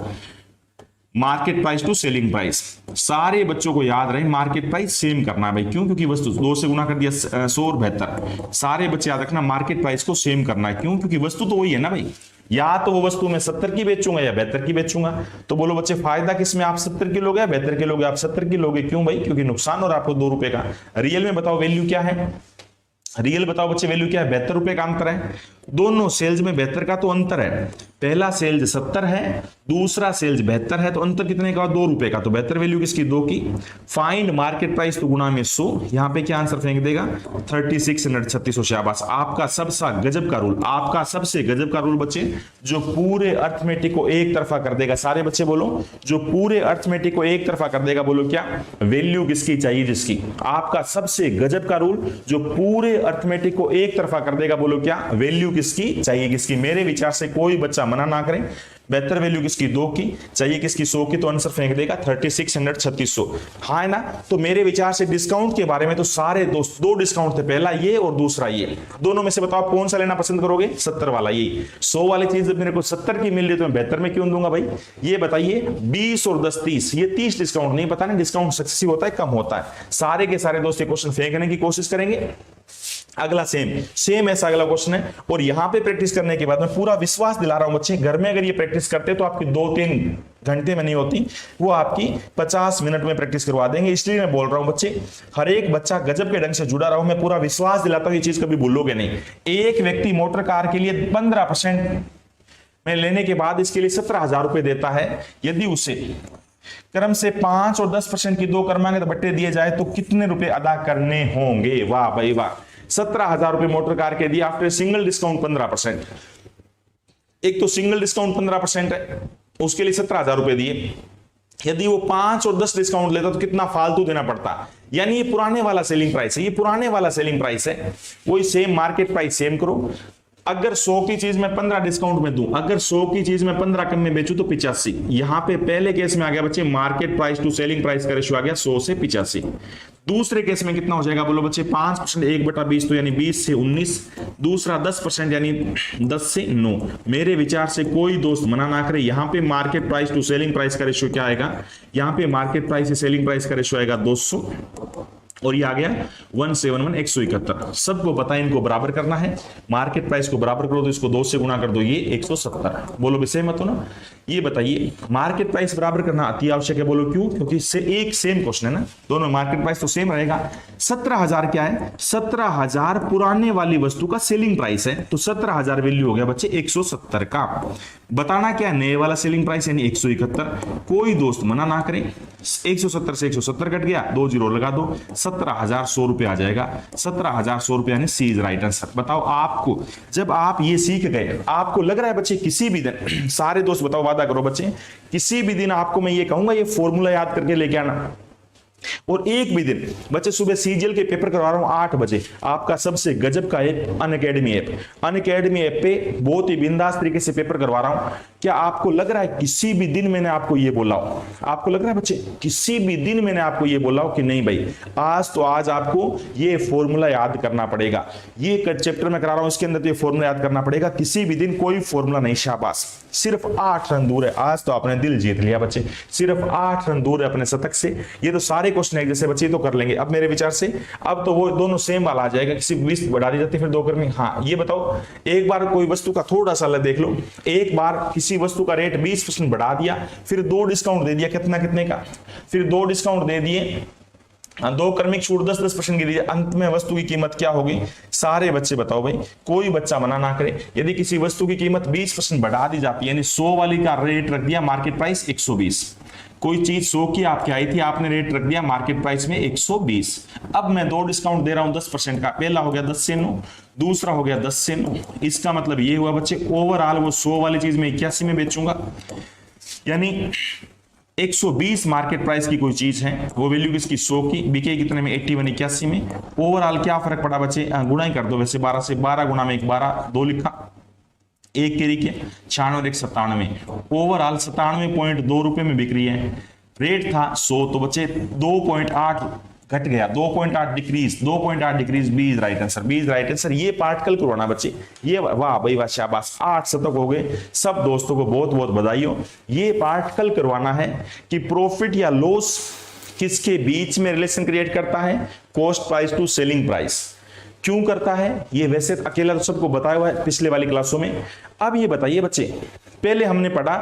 Speaker 1: market price to selling price. सारे बच्चों को याद रहे मार्केट प्राइस सेम करना है भाई, क्यों, क्योंकि वस्तु 2 से गुना कर दिया 100 और 72। सारे बच्चे याद रखना मार्केट प्राइस को सेम करना है, क्यों, क्योंकि वस्तु तो वही है ना भाई। या तो वो वस्तु मैं 70 की बेचूंगा या 72 की बेचूंगा। तो बोलो बच्चे फायदा किसमें, आप 70 की लोगे या 72 की लोगे, आप 70 की लोगे। क्यों भाई, क्योंकि नुकसान हो रहा है आपको 2 रुपए का। रियल में बताओ वैल्यू क्या है, रियल बताओ बच्चे वैल्यू क्या है, 72 रुपए का अंतर है। दोनों सेल्स में 72 का तो अंतर है, पहला सेल्स 70 है, दूसरा सेल्स 72 है, तो अंतर कितने का, 2 रुपए का। तो 72 वैल्यू किसकी, 2 की। फाइंड मार्केट प्राइस तो गुणा में 100, यहां पे क्या आंसर फेंक देगा, 3600 शाबाश। आपका सबसे गजब का रूल, आपका सबसे गजब का रूल बच्चे, जो पूरे अर्थमेटिक को एक तरफा कर देगा। सारे बच्चे बोलो, जो पूरे अर्थमेटिक को एक तरफा कर देगा, बोलो क्या, वैल्यू किसकी चाहिए, जिसकी। आपका सबसे गजब का रूल जो पूरे अर्थमेटिक को एक तरफा कर देगा, बोलो क्या, वैल्यू किसकी चाहिए, किसकी। मेरे विचार से कोई बच्चा मना ना करे, 72 वैल्यू किसकी, 2 की चाहिए, किसकी, 100 की, तो आंसर फेंक देगा 3600। हाँ है ना। तो मेरे विचार से डिस्काउंट के बारे में तो सारे दोस्त, 2 डिस्काउंट थे, पहला ये और दूसरा ये। दोनों में से बताओ कौन सा लेना पसंद करोगे, 70 वाला। ये 100 वाली चीज मेरे को 70 की मिल रही है तो मैं 72 में क्यों दूंगा भाई। ये बताइए 20 और 10 30, ये 30 डिस्काउंट नहीं, पता नहीं डिस्काउंट सक्सेसिव होता है कम होता है। सारे के सारे दोस्त ये क्वेश्चन फेंकने की कोशिश करेंगे। अगला सेम ऐसा अगला क्वेश्चन है, और यहां पे प्रैक्टिस करने के बाद मैं पूरा विश्वास दिला रहा हूं बच्चे, घर में अगर ये प्रैक्टिस करते तो आपकी 2-3 घंटे में नहीं होती, वो आपकी 50 मिनट में प्रैक्टिस करवा देंगे। इसलिए मैं बोल रहा हूं बच्चे, हर एक बच्चा गजब के ढंग से जुड़ा रहा हूं, मैं पूरा विश्वास दिलाता हूं ये चीज कभी भूलोगे नहीं। एक व्यक्ति मोटर कार के लिए 15% में लेने के बाद इसके लिए 17,000 रुपए देता है। यदि उसे क्रम से 5 और 10% की 2 क्रमांक बट्टे दिए जाए तो कितने रुपए अदा करने होंगे। वाह भाई वाह, 17,000 रुपए मोटर कार के दिए आफ्टर सिंगल डिस्काउंट 15%। एक तो सिंगल डिस्काउंट 15% है, उसके लिए 17,000 रुपए दिए। यदि वो 5 और 10 डिस्काउंट लेता तो कितना फालतू देना पड़ता। यानी ये पुराने वाला सेलिंग प्राइस है, ये पुराने वाला सेलिंग प्राइस है। वही सेम मार्केट प्राइस सेम करो। अगर 100 की चीज में 15 डिस्काउंट में दूं, अगर 100 की चीज में 15 कम में बेचूं तो 85। यहां पे पहले केस में आ गया बच्चे market price to selling price का रेशियो आ गया 100 से 85। दूसरे केस में कितना हो जाएगा बोलो बच्चे, 5% 1/20 तो यानी 20 से 19। दूसरा 10% यानी 10 से 9। मेरे विचार से कोई दोस्त मना ना करे, यहां पे market price to selling price का रेशियो क्या आएगा, यहां पे मार्केट प्राइस से सेलिंग प्राइस का रेशियो आएगा 200, और ये आ गया 171 171। सबको पता है इनको बराबर करना है, मार्केट प्राइस को बराबर करो तो इसको 2 से गुणा कर दो, ये 170। बोलो भी सहमत हो ना। ये बताइए मार्केट प्राइस बराबर करना अति आवश्यक है, बोलो क्यों, क्योंकि इससे एक सेम क्वेश्चन है ना, दोनों मार्केट प्राइस तो सेम रहेगा। 17,000 क्या है, 17,000 पुराने वाली वस्तु का सेलिंग प्राइस है, तो 17,000 वैल्यू हो गया बच्चे 170 का। बताना क्या है, नए वाला सेलिंग प्राइस यानी 171। कोई दोस्त मना ना करे, 170 से 170 कट गया, 2 जीरो लगा दो, 17,100 रुपए आ जाएगा। 17,100 रुपए यानी सी इज राइट आंसर। बताओ आपको जब आप ये सीख गए, आपको लग रहा है बच्चे किसी भी दिन, सारे दोस्त बताओ वादा करो बच्चे, किसी भी दिन आपको मैं ये कहूंगा ये फॉर्मूला याद करके लेके आना, और एक भी दिन बच्चे सुबह सीजीएल के पेपर करवा रहा हूं 8 बजे, आपका सबसे गजब का app Unacademy app, Unacademy app पे बहुत ही बिंदास तरीके से पेपर करवा रहा हूं। क्या आपको लग रहा है किसी भी दिन मैंने आपको ये बोला हो, आपको लग रहा है बच्चे किसी भी दिन मैंने आपको ये बोला हो कि नहीं भाई आज तो आज आपको ये फॉर्मूला याद करना पड़ेगा, ये चैप्टर में करा रहा हूं इसके अंदर तो ये फॉर्मूला याद करना पड़ेगा। किसी भी दिन कोई फॉर्मूला नहीं, शाबाश, सिर्फ 8 रन दूर है। आज तो आपने दिल जीत लिया बच्चे, सिर्फ 8 रन दूर है अपने शतक से। ये तो सारे क्वेश्चन एक जैसे बच्चे तो कर लेंगे। अब मेरे विचार से अब तो वो दोनों सेम वाला आ जाएगा, किसी 20 बढ़ा दी जाती है फिर 2 करनी। हाँ ये बताओ, एक बार कोई वस्तु का थोड़ा सा देख लो, एक बार किसी वस्तु का रेट 20% बढ़ा दिया, फिर 2 डिस्काउंट दे दिया, कितना कितने का, फिर 2 डिस्काउंट दे दिए, 2 क्रमिक छूट 10% की दीजिए, अंत में वस्तु की कीमत क्या होगी। सारे बच्चे बताओ भाई, कोई बच्चा मना ना करे। यदि किसी वस्तु की कीमत 20% बढ़ा दी जाती है, यानी 100 वाली का रेट रख दिया मार्केट प्राइस 120, कोई चीज 100 की आपकी आई थी, आपने रेट रख दिया मार्केट प्राइस में 120। अब मैं 2 डिस्काउंट दे रहा हूं 10% का, पहला हो गया 10 से 9, दूसरा हो गया 10 से 9। इसका मतलब ये हुआ बच्चे ओवरऑल वो 100 वाली चीज में 81 में बेचूंगा, यानी 120 मार्केट प्राइस की कोई चीज है, वो वैल्यू किसकी 100 की, बिके कितने में 81 81 में। ओवरऑल क्या फर्क पड़ा बच्चे, गुणा ही कर दो वैसे, 12 से 12 गुणा में 1 12, 2 लिखा, 1 के लिखे 96 और 1 97। ओवरऑल 97.2 रुपए में बिक रही है, रेट था 100, तो बच्चे 2.8 घट गया, 2.8 decrease, 2.8 decrease, B is right answer, B is right answer. ये पार्टिकल करवाना बच्चे, ये वाह भाई वाह, शाबाश, 8 शतक हो गए। सब दोस्तों को बहुत बहुत बधाई हो। ये पार्टिकल करवाना है कि प्रॉफिट या लॉस किसके बीच में रिलेशन क्रिएट करता है, cost price to selling price. क्यों करता है ये वैसे अकेला तो सबको बताया हुआ है पिछले वाली क्लासों में। अब ये बताइए बच्चे, पहले हमने पढ़ा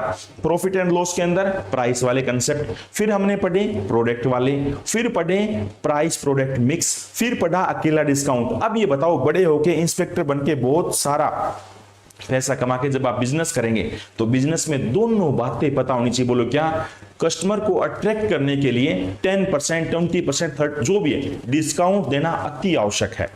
Speaker 1: प्रॉफिट एंड लॉस के अंदर प्राइस वाले कंसेप्ट, फिर हमने पढ़े प्रोडक्ट वाले, फिर पढ़े प्राइस प्रोडक्ट मिक्स, फिर पढ़ा अकेला डिस्काउंट। अब ये बताओ, बड़े होके इंस्पेक्टर बनके बहुत सारा पैसा कमा के जब आप बिजनेस करेंगे तो बिजनेस में दोनों बातें पता होनी चाहिए। बोलो क्या? कस्टमर को अट्रैक्ट करने के लिए 10%, 20%, 30% जो भी है डिस्काउंट देना अति आवश्यक है।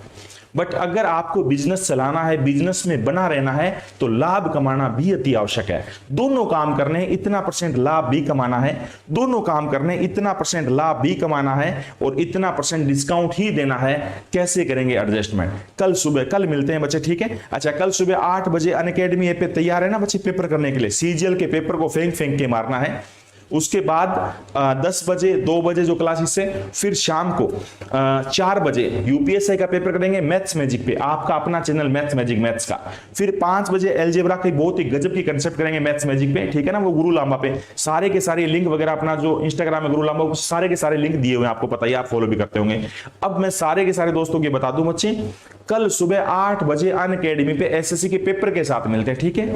Speaker 1: बट अगर आपको बिजनेस चलाना है, बिजनेस में बना रहना है, तो लाभ कमाना भी अति आवश्यक है। दोनों काम करने इतना % लाभ भी कमाना है, दोनों काम करने इतना % लाभ भी कमाना है और इतना % डिस्काउंट ही देना है। कैसे करेंगे एडजस्टमेंट? कल सुबह, कल मिलते हैं बच्चे, ठीक है? अच्छा, कल सुबह 8 बजे अनअकैडमी ऐप पे तैयार है ना बच्चे पेपर करने के लिए? सीजीएल के पेपर को फेंक फेंक के मारना है। उसके बाद 10 बजे 2 बजे जो क्लासेस है, फिर शाम को 4 बजे यूपीएससी का पेपर करेंगे मैथ्स मैजिक पे, आपका अपना चैनल मैथ्स मैजिक मैथ्स का। फिर 5 बजे अलजेब्रा की बहुत ही गजब की कंसेप्ट करेंगे मैथ्स मैजिक पे, ठीक है ना? वो गुरु लांबा पे सारे के सारे लिंक वगैरह, अपना जो इंस्टाग्राम है गुरु लांबा, सारे के सारे लिंक दिए हुए हैं, आपको पता ही, आप फॉलो भी करते होंगे। अब मैं सारे के सारे दोस्तों को बता दूं बच्चे, कल सुबह 8 बजे अनअकैडमी पे एसएससी के पेपर के साथ मिलते हैं, ठीक है?